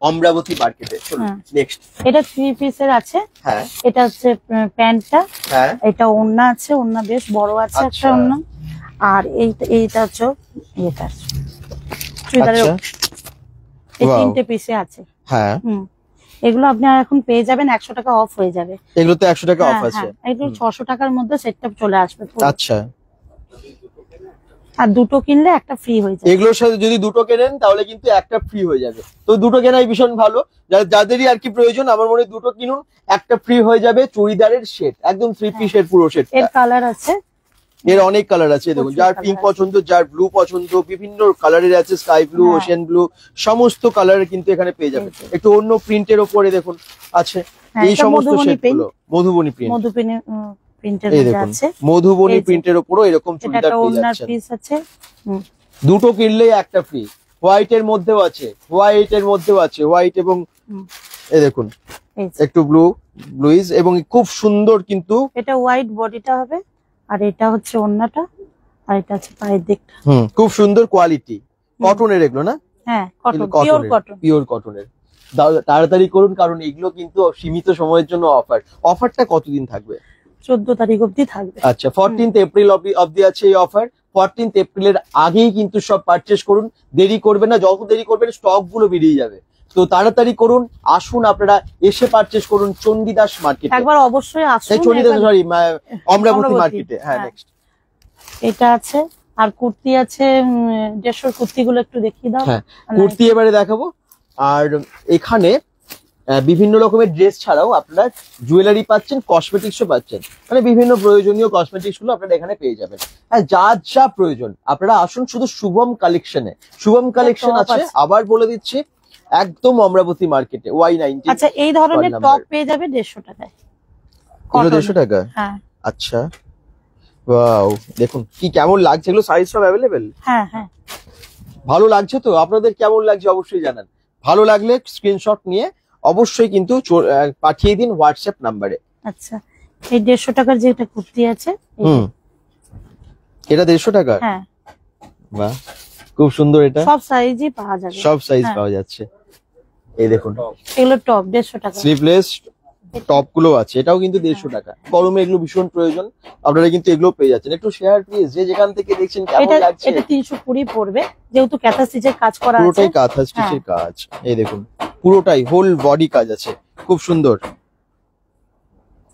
অমরাবতী মার্কেটে। চলুন হ্যাঁ। নেক্সট। এটা 3 পিসের আছে। হ্যাঁ এটা হচ্ছে প্যান্টটা, হ্যাঁ এটা ওড়না আছে, ওড়না বেশ বড় আছে একটা আচ্ছা। ওড়না। আর এইটা হচ্ছে এটা আছে চুড়িদারের। আচ্ছা। এই Wow. 3টে পিসে আছে। হ্যাঁ, এগুলো আপনারা এখন পেয়ে যাবেন 100 টাকা অফ হয়ে যাবে। এগুলো তো 100 টাকা অফ হ্যাঁ, আছে। হ্যাঁ, এগুলো 600 টাকার মধ্যে সেটটা চলে আসবে পুরো। আচ্ছা, আর 2টো কিনলে একটা ফ্রি হয়ে যাবে। এগুলোর সাথে যদি 2টো কেনেন তাহলে কিন্তু একটা ফ্রি হয়ে যাবে, তো 2টো কেনাই ভীষণ ভালো। যাদেরই আর কি প্রয়োজন, আমার মনে হয় 2টো কিনুন, একটা ফ্রি হয়ে যাবে। চুড়িদারের সেট একদম 3 পিসের পুরো সেট। এর কালার আছে, এর অনেক কালার আছে, দেখুন প্রচুর যার colour পিঙ্ক আছে। পছন্দ, যার ব্লু পছন্দ, বিভিন্ন কালারের আছে, স্কাই ব্লু, হ্যাঁ। ওশেন ব্লু, সমস্ত কালারের কিন্তু এখানে পেয়ে যাবেন। এই যে। একটু অন্য প্রিন্টের ওপরে দেখুন আছে হ্যাঁ, এই এটা সমস্ত মধুবনী সেট গুলো, মধুবনী প্রিন্ট। মধুবনী প্রিন্টের এই মধ্যে দেখুন আছে। মধুবনী এই যে। প্রিন্টের ওপরও এরকম এটা চুড়িদার একটা পেয়ে ওড়নার যাচ্ছেন। পিস আছে। 2টো কিনলেই একটা ফ্রি। হোয়াইট এর মধ্যেও আছে, হোয়াইট এবং হুম। এই দেখুন এই যে। একটু ব্লুইজ, এবং খুব সুন্দর কিন্তু। এটা হোয়াইট বডিটা হবে, আর এটা হচ্ছে ওড়নাটা, আর এটা হচ্ছে পায়ের দিকটা। খুব সুন্দর কোয়ালিটি, কটনের এগুলো না? হ্যাঁ, কটন, পিওর কটন। পিওর কটনের। তাড়াতাড়ি করুন, কারণ এগুলো কিন্তু সীমিত সময়ের জন্য অফার। অফারটা কতদিন থাকবে? 14 তারিখ অবধি থাকবে। আচ্ছা, 14th এপ্রিল অবধি আছে এই অফার। 14th এপ্রিলের আগেই কিন্তু সব পারচেস করুন, দেরি করবেন না, যত দেরি করবেন স্টক গুলো বেরিয়ে যাবে। তো তাড়াতাড়ি করুন, আসুন আপনারা, এসে পারচেস করুন চণ্ডীদাস মার্কেটে। একবার অবশ্যই আসুন। চণ্ডীদাস একবার- সরি অমরাবতী অমরাবতী, মার্কেটে। হ্যাঁ, হ্যাঁ। নেক্সট। এটা আছে, আর কুর্তি আছে 150 কুর্তিগুলো একটু দেখিয়ে দাও। হ্যাঁ, কুর্তি এবারে দেখাবো। আর এখানে বিভিন্ন রকমের ড্রেস ছাড়াও আপনারা জুয়েলারি পাচ্ছেন, কসমেটিক্সও পাচ্ছেন, মানে বিভিন্ন প্রয়োজনীয় কসমেটিক্স গুলো আপনারা এখানে পেয়ে যাবেন। হ্যাঁ, যা প্রয়োজন আপনারা আসুন শুধু শুভম কালেকশনে। শুভম কালেকশন top আছে, আছে। আবার বলে দিচ্ছি, একদম অমরাবতী মার্কেটে Y19। আচ্ছা, এই ধরনের Call টপ number। পেয়ে যাবে 150 টাকায়। এগুলো Cotton। 150 টাকা? হ্যাঁ, আচ্ছা, ওয়াও, দেখুন কি কেমন লাগছে, এগুলো সাইজ সব অ্যাভেলেবেল। হ্যাঁ হ্যাঁ ভালো লাগছে তো? আপনাদের কেমন লাগছে অবশ্যই জানান। ভালো লাগলে স্ক্রিনশট নিয়ে অবশ্যই কিন্তু পাঠিয়ে দিন হোয়াটসঅ্যাপ নাম্বারে। আচ্ছা, এই 150 টাকার যে একটা কুর্তি আছে, এই যে। হুম, এটা 150 টাকা? হ্যাঁ, বাহ, খুব সুন্দর। এটা সব সাইজই পাওয়া যাবে, সব সাইজ হ্যাঁ। পাওয়া যাচ্ছে। এই দেখুন এগুলো টপ 150 টাকা। স্লিভলেস টপ গুলো আছে, এটাও কিন্তু 150 টাকা। গরমে এগুলো ভীষণ প্রয়োজন, আপনারা কিন্তু এগুলো পেয়ে যাচ্ছেন। একটু শেয়ার প্লিজ, যে যেখান থেকে দেখছেন কেমন এটা লাগছে। এটা 320 পড়বে, যেহেতু ক্যাথা স্টিচের কাজ করা আছে। পুরোটাই কাঁথা স্টিচের কাজ, এই দেখুন পুরোটাই হোল বডি কাজ আছে, খুব সুন্দর,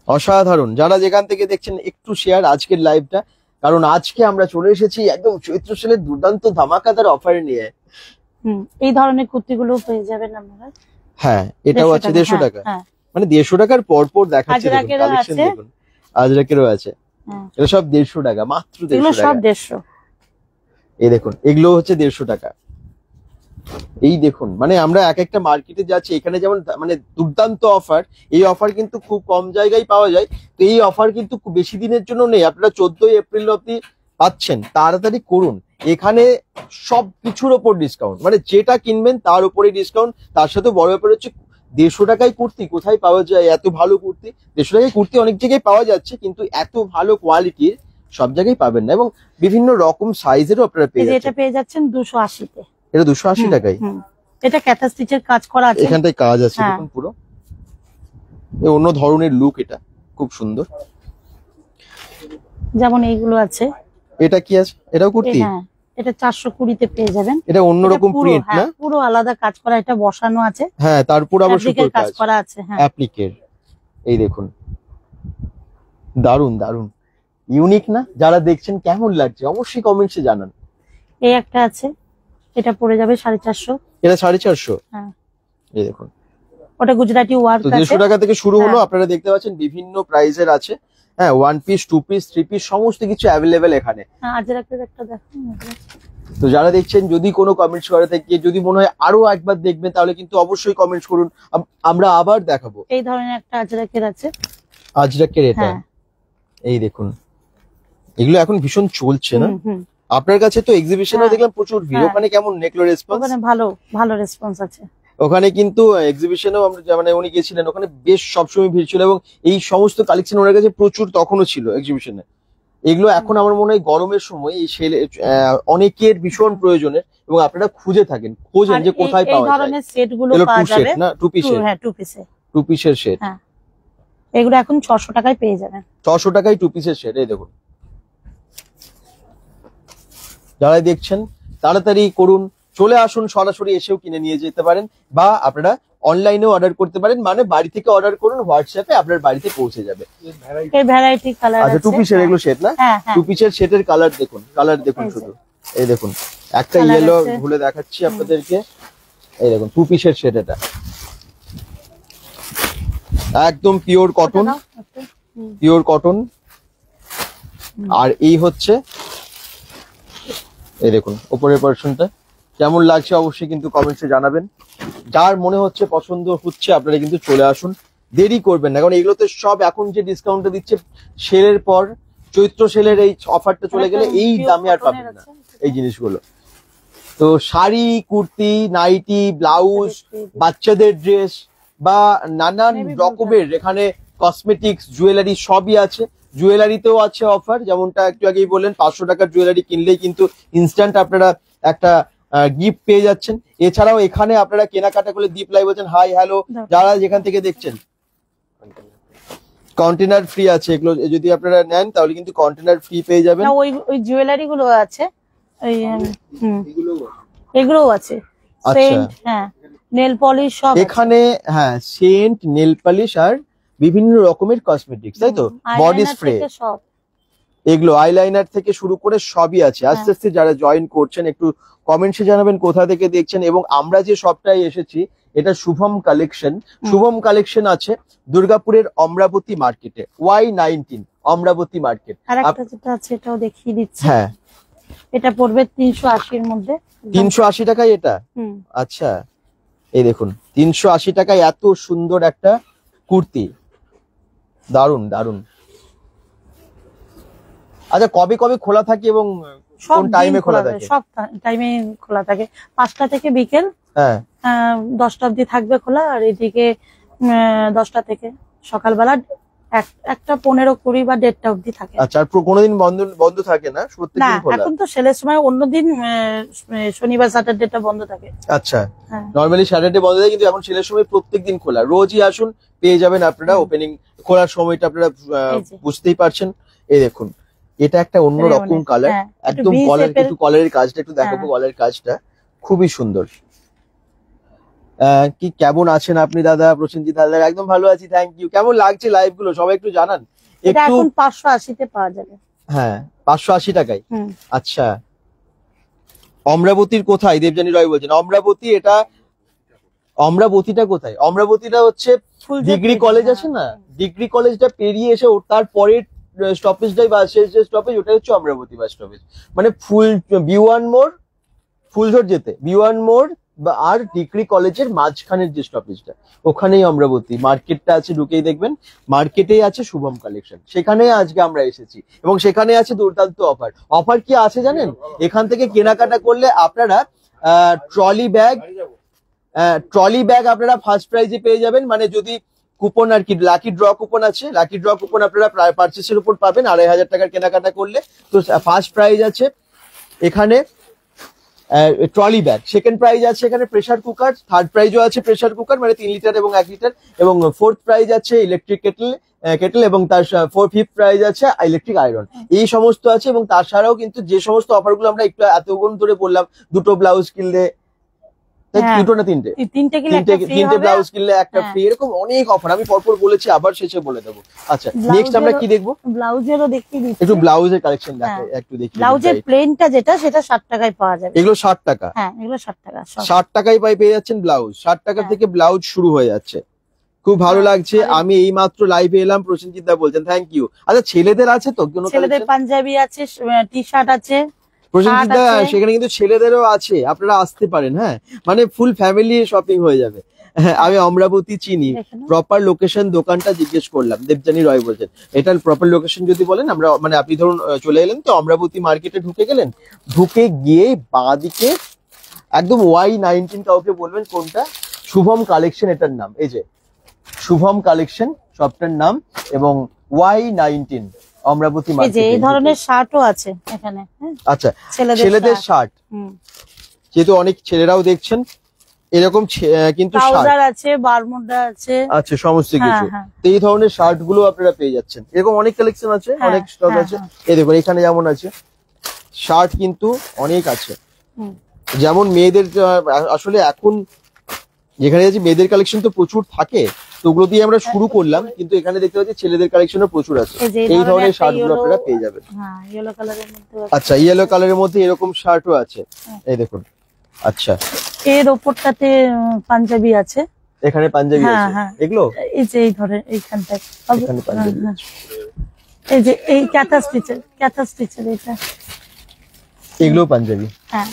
অসাধারণ। যারা যেখান থেকে দেখছেন একটু শেয়ার আজকের লাইভটা, কারণ আজকে আমরা চলে এসেছি একদম চৈত্র সেলের দুর্দান্ত ধামাকাদার অফার নিয়ে। এই ধরনের কুর্তিগুলো পেয়ে যাবেন আপনারা। হ্যাঁ, এটাও আছে 150 টাকা, হ্যাঁ, মানে 150 টাকার পর পর দেখাচ্ছে। দেখুন আজরাকেরও কালেকশন আছে। দেখুন, আজরাকেরও আছে। হ্যাঁ। এটা সব 150 টাকা, মাত্র এগুলো 150 সব টাকা। 150। এই দেখুন এগুলো হচ্ছে 150 টাকা। এই দেখুন, মানে আমরা এক একটা মার্কেটে যাচ্ছি, এখানে যেমন মানে দুর্দান্ত অফার, এই অফার কিন্তু খুব কম জায়গায় পাওয়া যায়। তো এই অফার কিন্তু খুব বেশি দিনের জন্য নেই, আপনারা 14 এপ্রিল অব্দি পাচ্ছেন, তাড়াতাড়ি করুন। এখানে সব কিছুর ওপর ডিসকাউন্ট, মানে যেটা কিনবেন তার উপরে ডিসকাউন্ট। তার সাথে বড় ব্যাপার হচ্ছে 150 টাকায় কুর্তি কোথায় পাওয়া যায়? এত ভালো কুর্তি 150 টাকায় কুর্তি অনেক জায়গায় পাওয়া যাচ্ছে, কিন্তু এত ভালো কোয়ালিটির সব জায়গায় পাবেন না, এবং বিভিন্ন রকম সাইজেরও আপনারা এই পেয়ে যে এটা যাচ্ছেন। পেয়ে যাচ্ছেন 280 তে। এটা 280 টাকায়। এটা ক্যাথা স্টিচের কাজ করা আছে। এখানটায় কাজ আছে, হ্যাঁ। দেখুন পুরো অন্য ধরনের লুক, এটা খুব সুন্দর। যেমন এইগুলো আছে। এটা কি আছে? এটাও কুর্তি? হ্যাঁ, এটা 420 তে পেয়ে যাবেন। এটা অন্যরকম এটা পুরো, প্রিন্ট না? হ্যাঁ, পুরো আলাদা কাজ করা, এটা বসানো আছে। হ্যাঁ, তারপর আবার ফ্যাব্রিকের সুতোর কাজ কাজ, করা আছে। হ্যাঁ, অ্যাপ্লিকের। এই দেখুন দারুন দারুন, ইউনিক না? যারা দেখছেন কেমন লাগছে অবশ্যই কমেন্টসে জানান। এই একটা আছে, এটা পড়ে যাবে 450। এটা 450? হ্যাঁ, এই দেখুন, ওটা গুজরাটি ওয়ার্ক তো আছে। 150 টাকা থেকে শুরু হলো, হ্যাঁ। আপনারা দেখতে পাচ্ছেন বিভিন্ন প্রাইসের আছে। হ্যাঁ, 1 পিস 2 পিস 3 পিস সমস্ত কিছু অ্যাভেলেবেল এখানে। হ্যাঁ, আজরাকের একটা দেখুন। তো যারা দেখছেন, যদি কোনো কমেন্টস করে থাকে, যদি মনে হয় আরো একবার দেখবেন, তাহলে কিন্তু অবশ্যই কমেন্টস করুন, আমরা আবার দেখাবো। এই ধরনের একটা আজরাকের আছে। আজরাকের এটা, হ্যাঁ। এই দেখুন এগুলো এখন ভীষণ চলছে না? হুম, হুম। আপনার কাছে তো এক্সিবিশনে হ্যাঁ। দেখলাম প্রচুর ভিড়, হ্যাঁ। ওখানে কেমন নেকলো রেসপন্স? ওখানে ভালো ভালো রেসপন্স আছে। ওখানে কিন্তু এক্সিবিশনেও আমরা মানে উনি গেছিলেন, ওখানে বেশ সবসময় ভিড় ছিল, এবং এই সমস্ত কালেকশন ওনার কাছে প্রচুর তখনও ছিল এক্সিবিশনে। এগুলো এখন আমার মনে হয় গরমের সময় এই সেল অনেকের ভীষণ প্রয়োজনের, এবং আপনারা খুঁজে থাকেন, খোঁজেন আর যে কোথায় এই পাওয়া যায়। ধরনের সেট গুলো এগুলো পাওয়া 2 সেট যাবে। না? 2 পিসের? হ্যাঁ, 2 পিসে। 2 পিসের সেট। হ্যাঁ, এগুলো এখন 600 টাকায় পেয়ে যাবেন। 600 টাকায় 2 পিসের সেট। এই দেখুন, যারা দেখছেন তাড়াতাড়ি করুন, চলে আসুন, সরাসরি এসেও কিনে নিয়ে যেতে পারেন, বা আপনারা অনলাইনেও অর্ডার করতে পারেন, মানে বাড়ি থেকে অর্ডার করুন, হোয়াটসঅ্যাপে আপনার বাড়িতে পৌঁছে যাবে। এই ভ্যারাইটি কালার আছে। আচ্ছা, 2 পিসের এগুলো সেট না? হ্যাঁ, হ্যাঁ। 2 পিসের সেটের কালার দেখুন, কালার দেখুন এই যে। শুধু। এই দেখুন একটা Colour ইয়েলো আছে। ভুলে দেখাচ্ছি আপনাদেরকে। এই দেখুন 2 পিসের সেট, এটা একদম পিওর কটন, দাও একটু। Pure cotton. আর এই হচ্ছে, এই দেখুন উপরের পোরশনটা কেমন লাগছে অবশ্যই কিন্তু কমেন্টসে জানাবেন। যার মনে হচ্ছে পছন্দ হচ্ছে, আপনারা কিন্তু চলে আসুন, দেরি করবেন না, কারণ এগুলোতে সব এখন যে ডিসকাউন্টটা দিচ্ছে সেলের পর, চৈত্র সেলের এই অফারটা চলে গেলে এই দামে আর পাবেন না এই জিনিসগুলো। তো শাড়ি, কুর্তি, নাইটি, ব্লাউজ, বাচ্চাদের ড্রেস বা নানান রকমের এখানে কসমেটিক্স, জুয়েলারি সবই আছে। জুয়েলারিতেও আছে অফার, যেমনটা একটু আগেই বললেন, 500 টাকার জুয়েলারি কিনলেই কিন্তু ইনস্ট্যান্ট আপনারা একটা গিফট পেয়ে যাচ্ছেন। এছাড়াও এখানে আপনারা কেনাকাটা করলে, দীপ লাইভ বলছেন হাই হ্যালো, যারা যেখান থেকে দেখছেন, কন্টেনার ফ্রি আছে। এগুলো যদি আপনারা নেন তাহলে কিন্তু কন্টেনার ফ্রি পেয়ে যাবেন। না, ওই জুয়েলারি গুলো আছে, ওই এগুলোও আছে। আচ্ছা। সেন্ট, হ্যাঁ, নেল পলিশ সব আছে। এখানে হ্যাঁ, সেন্ট, নেল পালিশ আর বিভিন্ন রকমের কসমেটিক্স, তাই তো, বডি Eyeliner স্প্রে, থেকে সব। এগুলো আইলাইনার থেকে শুরু করে সবই আছে। আস্তে আস্তে যারা জয়েন করছেন একটু কমেন্টসে জানাবেন কোথা থেকে দেখছেন। এবং আমরা যে সবটাই এসেছি, এটা শুভম কালেকশন। শুভম কালেকশন আছে দুর্গাপুরের অমরাবতী মার্কেটে, Y19 অমরাবতী মার্কেট। আর একটা যেটা আছে এটাও দেখিয়ে দিচ্ছি। হ্যাঁ, এটা পড়বে 380 এর মধ্যে। 380 টাকায় এটা? হুম। আচ্ছা, এই দেখুন 380 টাকায় এত সুন্দর একটা কুর্তি, দারুন দারুন। আচ্ছা, কবে কবে খোলা থাকে এবং সব কোন টাইমে দিন খোলা থাকে, থাকে? সব টাইমে খোলা থাকে। 5টা থেকে বিকেল হ্যাঁ 10টা অবধি থাকবে খোলা। আর এদিকে 10টা থেকে সকালবেলা 1টা 15, 20 বা 1:30 অবধি থাকে। আচ্ছা, আর কোনোদিন বন্ধ বন্ধ থাকে না, না, প্রত্যেকদিন খোলা? এখন তো সেলের সময় অন্যদিন শনিবার স্যাটারডেটা বন্ধ থাকে। আচ্ছা, হ্যাঁ। নরমালি স্যাটারডে বন্ধ থাকে, কিন্তু এখন সেলের সময় প্রত্যেকদিন খোলা। রোজই আসুন, পেয়ে যাবেন আপনারা। ওপেনিং খোলার সময়টা আপনারা এই যে। বুঝতেই পারছেন। এই দেখুন, এটা একটা অন্য রকম কালার, হ্যাঁ, একটু একদম V কলার, shape এর। একটু কলারের কাজটা একটু দেখাবো। হ্যাঁ। কলারের কাজটা খুবই সুন্দর। কি কেমন আছেন আপনি দাদা? প্রসেনজিৎ হালদার, একদম ভালো আছি, থ্যাংক ইউ। কেমন লাগছে লাইভ গুলো, সবাই একটু জানান এটা একটু। এখন 580-তে পাওয়া যাবে। হ্যাঁ, 580 টাকায়। হুম। আচ্ছা, অমরাবতীর কোথায়? দেবযানী রয় বলছেন অমরাবতী। এটা অমরাবতীটা কোথায়? অমরাবতীটা হচ্ছে ফুলঝোর ডিগ্রি থেকে, কলেজ হ্যাঁ। আছে না, ডিগ্রি কলেজটা পেরিয়ে এসে তার পরের স্টপেজটাই বা শেষ যে স্টপেজ, ওটা হচ্ছে অমরাবতী বাস স্টপেজ। মানে B1 মোড়, ফুলঝোর যেতে B1 মোড় বা আর ডিগ্রি কলেজের মাঝখানের যে স্টপেজটা, ওখানেই অমরাবতী মার্কেটটা আছে। ঢুকেই দেখবেন মার্কেটেই আছে শুভম কালেকশন, সেখানেই আজকে আমরা এসেছি এবং সেখানে আছে দুর্দান্ত অফার। অফার কি আছে জানেন? এখান থেকে কেনাকাটা করলে আপনারা ট্রলি ব্যাগ আপনারা ফার্স্ট প্রাইজে পেয়ে যাবেন। মানে যদি কুপন আর কি, লাকি ড্র কুপন আছে, লাকি ড্র কুপন আপনারা পার্চেসের উপর পাবেন 2500 টাকার কেনাকাটা করলে। তো ফার্স্ট প্রাইজ আছে এখানে ট্রলি ব্যাগ, সেকেন্ড প্রাইজ আছে এখানে প্রেসার কুকার, থার্ড প্রাইজও আছে প্রেসার কুকার মানে 3 লিটার এবং 1 লিটার, এবং ফোর্থ প্রাইজ আছে ইলেকট্রিক কেটল এবং তার ফিফথ প্রাইজ আছে ইলেকট্রিক আয়রন। এই সমস্ত আছে। এবং তাছাড়াও কিন্তু যে সমস্ত অফারগুলো আমরা একটু এতক্ষণ ধরে বললাম, দুটো ব্লাউজ কিনলে, হ্যাঁ। দুটো না তিনটে, তিনটে কিনলে একটা free তিনটে হবে। ব্লাউজ কিনলে একটা হ্যাঁ। ফ্রি, এরকম অনেক অফার আমি পরপর বলেছি, আবার শেষে বলে দেবো। আচ্ছা, নেক্সট আমরা কি দেখবো? ব্লাউজেরও দেখিয়ে দিচ্ছি। একটু ব্লাউজের কালেকশন দেখো, হ্যাঁ। একটু দেখি। ব্লাউজের প্লেনটা যেটা, সেটা 60 টাকায় পাওয়া যাবে। এগুলো 60 টাকা। হ্যাঁ, এগুলো 60 টাকা সব। 60 টাকায় পেয়ে যাচ্ছেন ব্লাউজ। 60 টাকা হ্যাঁ। থেকে ব্লাউজ শুরু হয়ে যাচ্ছে, খুব ভালো হ্যাঁ, লাগছে। আরে- আমি এই মাত্র লাইভে এলাম, প্রসেনজিৎ দা বলছেন থ্যাংক ইউ। আচ্ছা, ছেলেদের আছে তো কোনো ছেলেদের collection? পাঞ্জাবি আছে, টি শার্ট আছে। প্রসেনজিৎ দা, শার্ট আছে। সেখানে কিন্তু ছেলেদেরও আছে, আপনারা আসতে পারেন। হ্যাঁ, মানে ফুল ফ্যামিলি শপিং হয়ে যাবে। হ্যাঁ, আমি অমরাবতী চিনি, দেখে নাও। প্রপার লোকেশন দোকানটা জিজ্ঞেস করলাম। দেবযানী রয় বলছেন এটার প্রপার লোকেশন যদি বলেন, আমরা মানে আপনি ধরুন চলে এলেন তো অমরাবতী মার্কেটে, ঢুকে গেলেন, ঢুকে গিয়ে বাঁদিকে একদম Y19, কাউকে বলবেন কোনটা, শুভম কালেকশন এটার নাম। এই যে শুভম কালেকশন শপটার নাম, এবং Y19 অমরাবতী এই যে মার্কেট। এই ধরনের শার্টও আছে এখানে। হ্যাঁ, আচ্ছা, ছেলেদের ছেলেদের শার্ট। শার্ট, হুম। যেহেতু অনেক ছেলেরাও দেখছেন এরকম কিন্তু শার্ট ট্রাউজার আছে, বারমুডা আছে। আছে, সমস্ত হ্যাঁ, কিছু। হ্যাঁ। তো এই ধরনের শার্ট গুলো আপনারা পেয়ে যাচ্ছেন। এরকম অনেক কালেকশন আছে, হ্যাঁ, অনেক স্টক হ্যাঁ, আছে। হ্যাঁ। এই দেখুন এখানে যেমন আছে শার্ট, কিন্তু অনেক আছে। হুম। যেমন মেয়েদের আসলে এখন যেখানে যাচ্ছি মেয়েদের কালেকশন তো প্রচুর থাকে, তো ওগুলো দিয়ে আমরা শুরু করলাম, কিন্তু এখানে দেখতে পাচ্ছি ছেলেদের কালেকশনও প্রচুর আছে। এই যে এই ধরনের একটা শার্ট গুলো yellow- আপনারা পেয়ে যাবেন। হ্যাঁ, ইয়েলো কালারের মধ্যে আছে। আচ্ছা, ইয়েলো কালারের মধ্যে এরকম শার্টও আছে, এই দেখুন। আচ্ছা, এর ওপরটাতে পাঞ্জাবি আছে। এখানে পাঞ্জাবি হ্যাঁ, আছে, হ্যাঁ। এগুলো এই যে এই ধরনের এইখানটায় এখানে পাঞ্জাবি হ্যাঁ, এই যে এই ক্যাথা স্টিচের এটা। এগুলো পাঞ্জাবি, হ্যাঁ,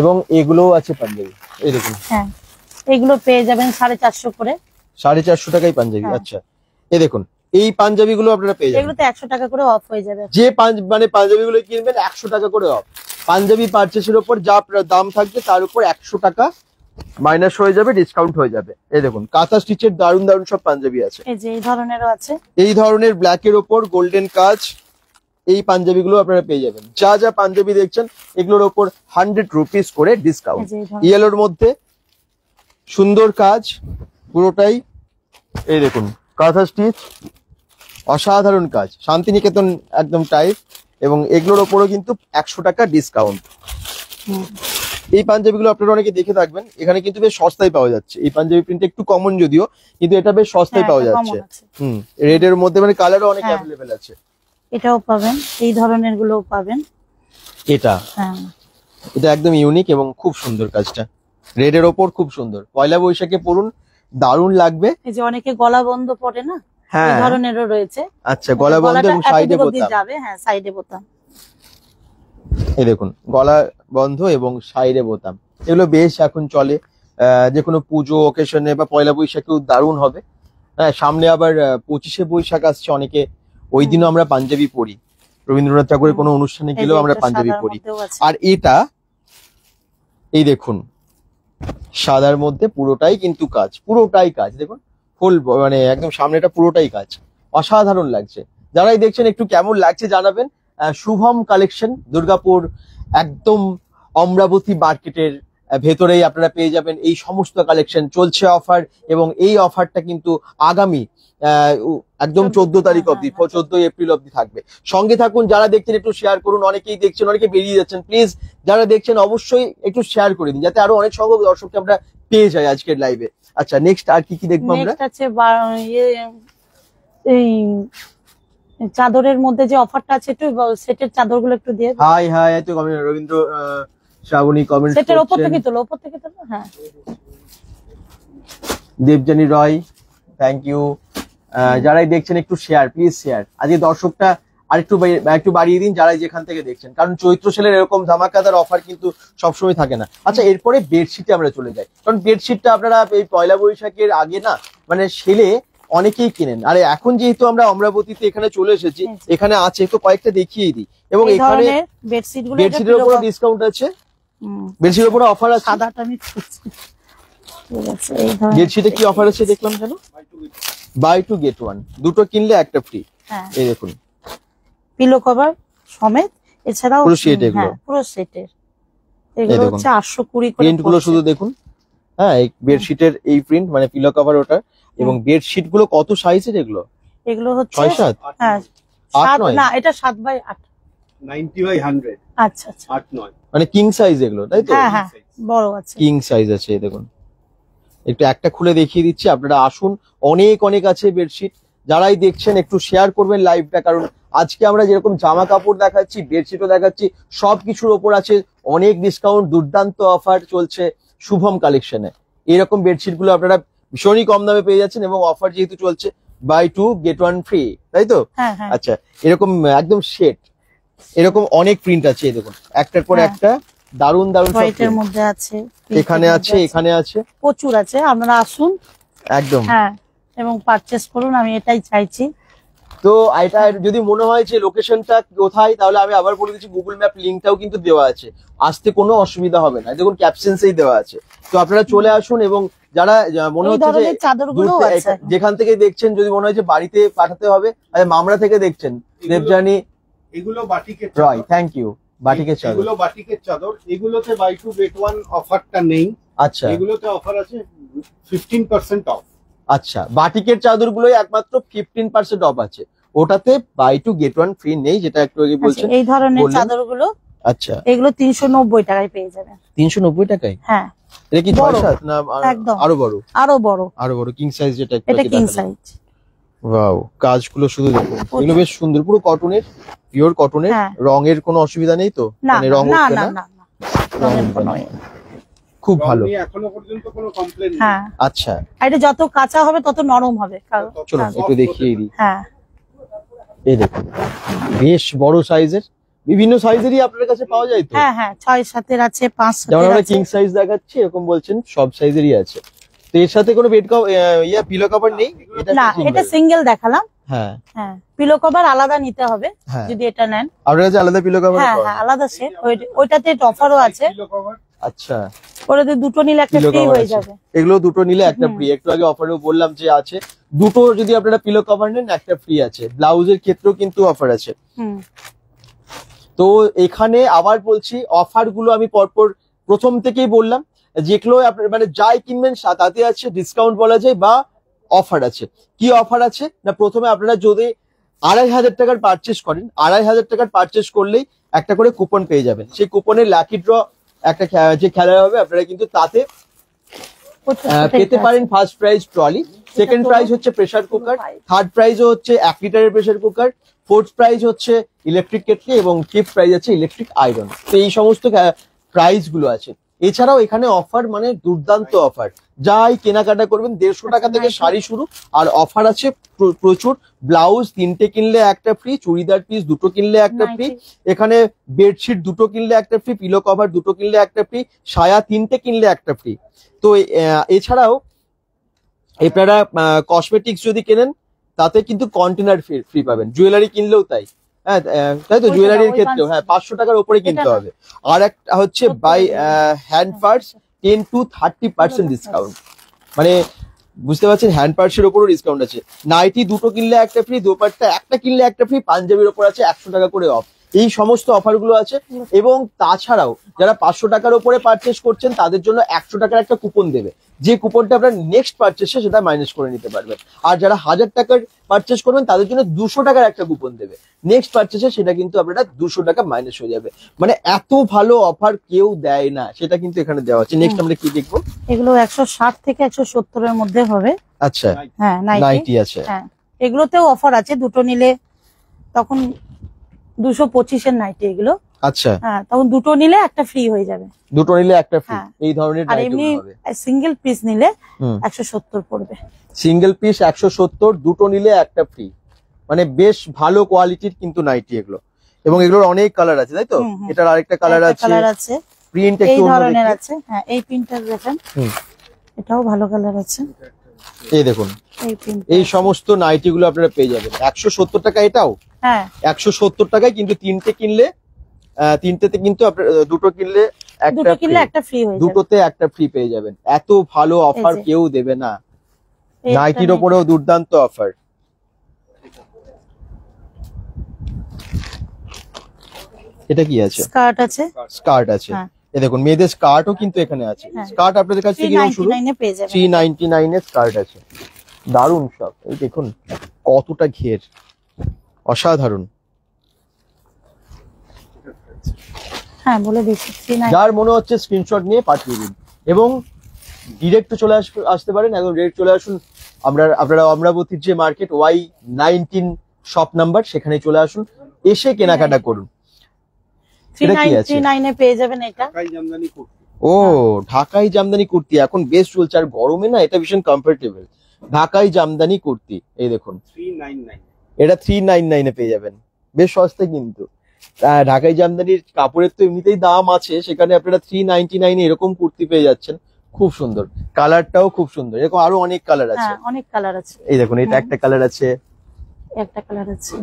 এবং এগুলোও আছে পাঞ্জাবি। এই দেখুন হ্যাঁ, এগুলো পেয়ে যাবেন 450 করে। 450 টাকায় পাঞ্জাবি। হ্যাঁ। আচ্ছা, এই দেখুন এই পাঞ্জাবি গুলো আপনারা পেয়ে যাবেন। এগুলোতে 100 টাকা করে অফ হয়ে যাবে। যে মানে পাঞ্জাবি গুলো কিনবেন 100 টাকা করে অফ। পাঞ্জাবি পারচেসের উপর যা দাম থাকবে তার উপর 100 টাকা মাইনাস হয়ে যাবে, ডিসকাউন্ট হয়ে যাবে। এই দেখুন কাঁথা স্টিচের দারুন দারুন সব পাঞ্জাবি আছে। এই যে এই ধরনেরও আছে। এই ধরনের ব্ল্যাক এর ওপর গোল্ডেন কাজ, এই পাঞ্জাবি গুলো আপনারা পেয়ে যাবেন। যা যা পাঞ্জাবি দেখছেন এগুলোর ওপর 100 রুপিস করে ডিসকাউন্ট। এই যে এই ধরনের। ইয়েলোর মধ্যে সুন্দর কাজ পুরোটাই, এই দেখুন কাঁথা স্টিচ, অসাধারণ কাজ, শান্তিনিকেতন একদম টাইপ, এবং এগুলোর ওপরও কিন্তু 100 টাকা ডিসকাউন্ট। হুম। এই পাঞ্জাবিগুলো আপনারা অনেকে দেখে থাকবেন, এখানে কিন্তু বেশ সস্তায় পাওয়া যাচ্ছে। এই পাঞ্জাবি প্রিন্ট একটু কমন যদিও, কিন্তু এটা বেশ সস্তায় হ্যাঁ, পাওয়া এটা যাচ্ছে। common আছে। রেড এর মধ্যে মানে কালারও অনেক হ্যাঁ। অ্যাভেলেবেল আছে। এটাও পাবেন, এই ধরনের গুলোও পাবেন। এটা হ্যাঁ, এটা একদম ইউনিক এবং খুব সুন্দর কাজটা, রেড এর ওপর খুব সুন্দর। পয়লা বৈশাখে পরুন, দারুণ লাগবে। এই যে অনেকে গলা বন্ধ পরে না, এই হ্যাঁ, ধরনেরও রয়েছে। আচ্ছা, গলা বন্ধ গলাটা এবং সাইডে এতদূর অবধি বোতাম। যাবে। হ্যাঁ, সাইডে বোতাম। এই দেখুন গলা বন্ধ এবং সাইডে বোতাম, এগুলো বেশ এখন চলে। যে কোনো পুজো ওকেশনে বা পয়লা বৈশাখেও দারুণ হবে। হ্যাঁ, সামনে আবার 25শে বৈশাখ আসছে, অনেকে ওই দিনও আমরা পাঞ্জাবি পরি। রবীন্দ্রনাথ ঠাকুরের কোনো অনুষ্ঠানে এই গেলেও যে আমরা এটা পাঞ্জাবি সাদার পরি। মধ্যেও আছে। আর এটা এই দেখুন সাদার মধ্যে পুরোটাই কিন্তু কাজ, পুরোটাই কাজ দেখুন, ফুল মানে একদম সামনেটা পুরোটাই কাজ, অসাধারণ লাগছে। যারাই দেখছেন একটু কেমন লাগছে জানাবেন। শুভম কালেকশন দুর্গাপুর, একদম অমরাবতী মার্কেটের ভেতরেই আপনারা পেয়ে যাবেন এই সমস্ত কালেকশন। চলছে অফার, এবং এই অফারটা কিন্তু আগামী একদম 14 তারিখ অব্দি, 14 এপ্রিল অব্দি থাকবে। সঙ্গে থাকুন, যারা দেখছেন একটু শেয়ার করুন, অনেকেই দেখছেন অনেকে বেরিয়ে যাচ্ছেন, প্লিজ যারা দেখছেন অবশ্যই একটু শেয়ার করে দিন যাতে আরো অনেক সংখ্যক দর্শককে আমরা পেয়ে যাই আজকের লাইভে। আচ্ছা নেক্সট আর কি কি দেখবো আমরা? নেক্সট আছে এই চাদরের মধ্যে যে অফারটা আছে, একটু সেটের চাদরগুলো একটু দিয়ে হাই হাই, এত কমেন্ট রবীন্দ্র শ্রাবণী কমেন্ট সেটের ওপর করছেন। থেকে তোলো, ওপর থেকে তোলো। হ্যাঁ, দেবজানী রয়, থ্যাংক ইউ। যারাই দেখছেন একটু শেয়ার, প্লিজ শেয়ার। আজকে দর্শকটা একটু বাড়িয়ে দিন যারা যেখান থেকে দেখছেন, কারণ চৈত্র সেলের এরকম ধামাকাদার অফার কিন্তু সবসময় থাকে না। আচ্ছা এরপরে বেডশিটে আমরা চলে যাই, কারণ বেডশিটটা আপনারা এই পয়লা বৈশাখের আগে না মানে সেলে অনেকেই কিনেন। আর এখন যেহেতু আমরা অমরাবতীতে এখানে চলে এসেছি, এখানে আছে তো কয়েকটা দেখিয়ে দিই। এবং এই এখানে ধরনের বেডশিট গুলো, বেডশিটের উপর ডিসকাউন্ট আছে, বেডশিটের উপর অফার আছে। সাদাটা আমি খুঁজছি। ঠিক আছে, এই ধরনের বেডশিটে কি অফার আছে দেখলাম কেন? বাই টু গেট ওয়ান, দুটো কিনলে একটা ফ্রি। হ্যাঁ, এই দেখুন পিলো কভার সমেত, এছাড়াও পুরো সেট এগুলো। হ্যাঁ, পুরো সেটের এগুলো দেখুন। হচ্ছে 820 করে প্রিন্ট গুলো পড়ছে। শুধু দেখুন। হ্যাঁ, এই বেডশিটের এই প্রিন্ট মানে পিলো কভার ওটা, এবং বেডশিট গুলো কত সাইজের এগুলো? এগুলো হচ্ছে 6-7? হ্যাঁ, 8 7 নয়? না, এটা 7/8। 90/100 আচ্ছা আচ্ছা, 8-9। মানে কিং সাইজ এগুলো, তাই তো? হ্যাঁ হ্যাঁ, বড় আছে। কিং সাইজ আছে, এই দেখুন। একটু একটা খুলে দেখিয়ে দিচ্ছি, আপনারা আসুন, অনেক অনেক আছে বেডশিট। যারাই দেখছেন একটু শেয়ার করবেন লাইভটা, কারণ আজকে আমরা যেরকম জামা কাপড় দেখাচ্ছি, বেডশিটও দেখাচ্ছি, সবকিছুর ওপর আছে অনেক ডিসকাউন্ট, দুর্দান্ত অফার চলছে শুভম কালেকশনে। এরকম বেডশিট গুলো আপনারা ভীষণই কম দামে পেয়ে যাচ্ছেন, এবং অফার যেহেতু চলছে buy two get one free, তাই তো? হ্যাঁ হ্যাঁ, আচ্ছা এরকম একদম সেট, এরকম অনেক প্রিন্ট আছে, এই দেখুন একটার পর হ্যাঁ। একটা দারুন দারুন সব হোয়াইটের print। মধ্যে আছে, এখানে আছে, এখানে আছে, প্রচুর আছে, আপনারা আসুন। একদম। হ্যাঁ, এবং পারচেস করুন, আমি এটাই চাইছি। তো এটা যদি মনে হয় যে লোকেশনটা কোথায়, তাহলে আমি আবার বলে দিচ্ছি, গুগল ম্যাপ লিঙ্কটাও কিন্তু দেওয়া আছে, আসতে কোনো অসুবিধা হবে না, দেখুন ক্যাপশনসেই দেওয়া আছে। তো আপনারা চলে আসুন, এবং যারা মনে এই হচ্ছে যে ধরনের চাদরগুলো দূর আছে। যেখান থেকে দেখছেন, যদি মনে হয় যে বাড়িতে পাঠাতে হবে, মামরা থেকে দেখছেন, দেবজানী এগুলো বাটিকের রয়, চাদর। Thank you. বাটিকের চাদর, এগুলো বাটিকের চাদর। এগুলোতে বাই টু গেট ওয়ান অফারটা নেই। আচ্ছা এগুলোতে অফার আছে 15% অফ। আচ্ছা, বাটিকের চাদরগুলোই একমাত্র 15% অফ আছে, ওটাতে buy two get one free নেই, যেটা একটু আগে আচ্ছা, বলছেন। এই ধরনের বললেন। চাদরগুলো, আচ্ছা এগুলো 390 টাকায় পেয়ে যাবেন। 390 টাকায়? হ্যাঁ, এটা কি বড়। 6-7 না একদম। আরো বড়? আরো বড়, আরো বড় কিং সাইজ, যেটা একটু এটা আগে কিং দেখালাম। সাইজ। ওয়াও, কাজগুলো শুধু দেখুন, এগুলো বেশ সুন্দর, পুরো কটনের, পিওর কটনের। হ্যাঁ। রঙের কোনো অসুবিধা নেই তো? না মানে রং না উঠবে না না? না না, রঙের কোনো ইয়ে। খুব ভালো। রং নিয়ে এখনো পর্যন্ত কোনো কমপ্লেন নেই। হ্যাঁ, আচ্ছা আর এটা যত কাঁচা হবে তত নরম হবে। চলুন একটু দেখিয়ে দিই। হ্যাঁ, এই দেখুন বেশ বড় সাইজের, বিভিন্ন সাইজেরই আপনার কাছে পাওয়া যায় তো? হ্যাঁ হ্যাঁ, 6-7 আছে, 5-7 যেমন আমরা আছে। কিং সাইজ দেখাচ্ছি, এরকম বলছেন সব সাইজেরই আছে। তো এর সাথে কোনো বেড কভার পিলো কভার নেই? না, এটা সিঙ্গেল দেখালাম। হ্যাঁ হ্যাঁ, পিলো কভার আলাদা নিতে হবে হ্যাঁ, যদি এটা নেন। আপনার কাছে আলাদা পিলো কভার? হ্যাঁ হ্যাঁ, আলাদা সেট, ওইটাতে অফারও আছে। Kilo cover. আচ্ছা, ওটাতে দুটো নিলে একটা পিলো ফ্রি কভার হয়ে আছে, যাবে। এগুলো দুটো নিলে একটা হুম। ফ্রি। একটু আগে অফারেও বললাম যে আছে, দুটো যদি আপনারা পিলো কভার নেন একটা ফ্রি আছে। ব্লাউজের ক্ষেত্রেও কিন্তু অফার আছে। হুম, তো এখানে আবার বলছি, অফার গুলো আমি পরপর প্রথম থেকেই বললাম, যেগুলো আপনার মানে যাই কিনবেন তাতে আছে ডিসকাউন্ট বলা যায় বা অফার আছে। কি অফার আছে না, প্রথমে আপনারা যদি 2500 টাকার পারচেস করেন, 2500 টাকার পারচেস করলেই একটা করে কুপন পেয়ে যাবেন। সেই কুপনের লাকি ড্র একটা যে খেলা হবে, আপনারা কিন্তু তাতে পেতে পারেন first prize trolley, second prize হচ্ছে প্রেসার কুকার, থার্ড প্রাইজও হচ্ছে 1 লিটারের প্রেসার কুকার, ফোর্থ প্রাইজ হচ্ছে ইলেকট্রিক কেটলি, এবং ফিফথ প্রাইজ আছে ইলেকট্রিক আয়রন। তো এই সমস্ত প্রাইজ গুলো আছে। এছাড়াও এখানে অফার মানে দুর্দান্ত অফার, যাই কেনাকাটা করবেন 150 টাকা থেকে শাড়ি শুরু, আর অফার আছে প্রচুর। ব্লাউজ 3টে কিনলে একটা ফ্রি, চুড়িদার পিস 2টো কিনলে একটা ফ্রি, এখানে বেডশিট 2টো কিনলে একটা ফ্রি, পিলো কভার 2টো কিনলে একটা ফ্রি, সায়া 3টে কিনলে একটা ফ্রি। তো এছাড়াও আপনারা কসমেটিক্স যদি কেনেন তাতে কিন্তু কন্টেনার ফ্রি পাবেন, জুয়েলারি কিনলেও তাই। হ্যাঁ তাই তো, ওই জুয়েলারির টাকা, ওই ক্ষেত্রেও হ্যাঁ 500 টাকার উপরে কিনতে এটা না। হবে। আর একটা হচ্ছে বাই হ্যান্ড পার্স 10 to 30% ডিসকাউন্ট, মানে বুঝতে পারছেন হ্যান্ড পার্সের উপরও ডিসকাউন্ট আছে। নাইটি দুটো কিনলে একটা ফ্রি, দোপাট্টা একটা কিনলে একটা ফ্রি, পাঞ্জাবির ওপর আছে 100 টাকা করে অফ। এই সমস্ত অফার গুলো আছে। এবং তাছাড়াও যারা 500 টাকার উপরে পারচেস করছেন তাদের জন্য 100 টাকার একটা কুপন দেবে, যে কুপনটা আপনার নেক্সট পারচেসে সেটা মাইনাস করে নিতে পারবেন। আর যারা 1000 টাকার পারচেস করবেন তাদের জন্য 200 টাকার একটা কুপন দেবে, নেক্সট পারচেসে সেটা কিন্তু আপনারা 200 টাকা মাইনাস হয়ে যাবে। মানে এত ভালো অফার কেউ দেয় না, সেটা কিন্তু এখানে দেওয়া হচ্ছে। নেক্সট আমরা কি দেখবো? এগুলো 160 থেকে 170 এর মধ্যে হবে। আচ্ছা, হ্যাঁ নাইটি। নাইটি আছে। হ্যাঁ এগুলোতেও অফার আছে, দুটো নিলে তখন 225 এর নাইটি এগুলো। আচ্ছা, হ্যাঁ তখন দুটো নিলে একটা ফ্রি হয়ে যাবে। দুটো নিলে একটা ফ্রি, হ্যাঁ। এই ধরনের আর নাইটি এমনি হবে। সিঙ্গেল পিস নিলে হুম। 170 পড়বে। সিঙ্গেল পিস 170, দুটো নিলে একটা ফ্রি, মানে বেশ ভালো কোয়ালিটির কিন্তু নাইটি এগুলো। এবং এগুলোর অনেক কালার আছে তাই তো? হুম, হুম। এটার আরেকটা কালার আছে, কালার আছে, প্রিন্ট এই একটু অন্য ধরনের দেখি। আছে। হ্যাঁ এই প্রিন্টটা দেখেন, হুম। এটাও ভালো কালার আছে। এই দেখুন, এই প্রিন্ট, এই সমস্ত নাইটি গুলো আপনারা পেয়ে যাবেন 170 টাকা। এটাও হ্যাঁ 170 টাকায়, কিন্তু তিনটে কিনলে তিনটেতে কিন্তু আপনার দুটো কিনলে একটা দুটো কিনলে free, একটা ফ্রি হয়ে যাবে। দুটোতে একটা ফ্রি পেয়ে যাবেন। এত ভালো অফার এই যে। কেউ দেবে না। এই নাইটির একটা ওপরেও দুর্দান্ত অফার। এটা কি আছে? স্কার্ট আছে, স্কার্ট আছে। হ্যাঁ। এই দেখুন মেয়েদের স্কার্টও কিন্তু এখানে আছে। হ্যাঁ। স্কার্ট আপনাদের কাছ থেকে কিরকম শুরু? 399 এ পেয়ে যাবেন। 399 এর স্কার্ট আছে, দারুন সব। এই দেখুন কতটা ঘের, অসাধারণ। হ্যাঁ বলে দিচ্ছি 399। যার মনে হচ্ছে স্ক্রিনশট নিয়ে পাঠিয়ে দিন এবং ডিরেক্ট চলে আসতে পারেন, একদম ডিরেক্ট চলে আসুন। আপনারা অমরাবতীর যে মার্কেট Y19 শপ নাম্বার, সেখানে চলে আসুন, এসে কেনাকাটা করুন। এটা কি আছে? 399 এ পেয়ে যাবেন এটা। ও, ঢাকাই জামদানি কুর্তি এখন বেশ চলছে, আর গরমে না এটা ভীষণ কমফোর্টেবল। ঢাকাই জামদানি কুর্তি, এই দেখুন 399 এটা 399 এ পেয়ে যাবেন, বেশ সস্তা কিন্তু। ঢাকাই জামদানির কাপড়ের তো এমনিতেই দাম আছে, সেখানে আপনারা 399 এ এরকম কুর্তি পেয়ে যাচ্ছেন। খুব সুন্দর, কালারটাও খুব সুন্দর। এরকম আরো অনেক কালার আছে। হ্যাঁ অনেক কালার আছে। এই দেখুন এটা একটা কালার আছে। একটা কালার আছে।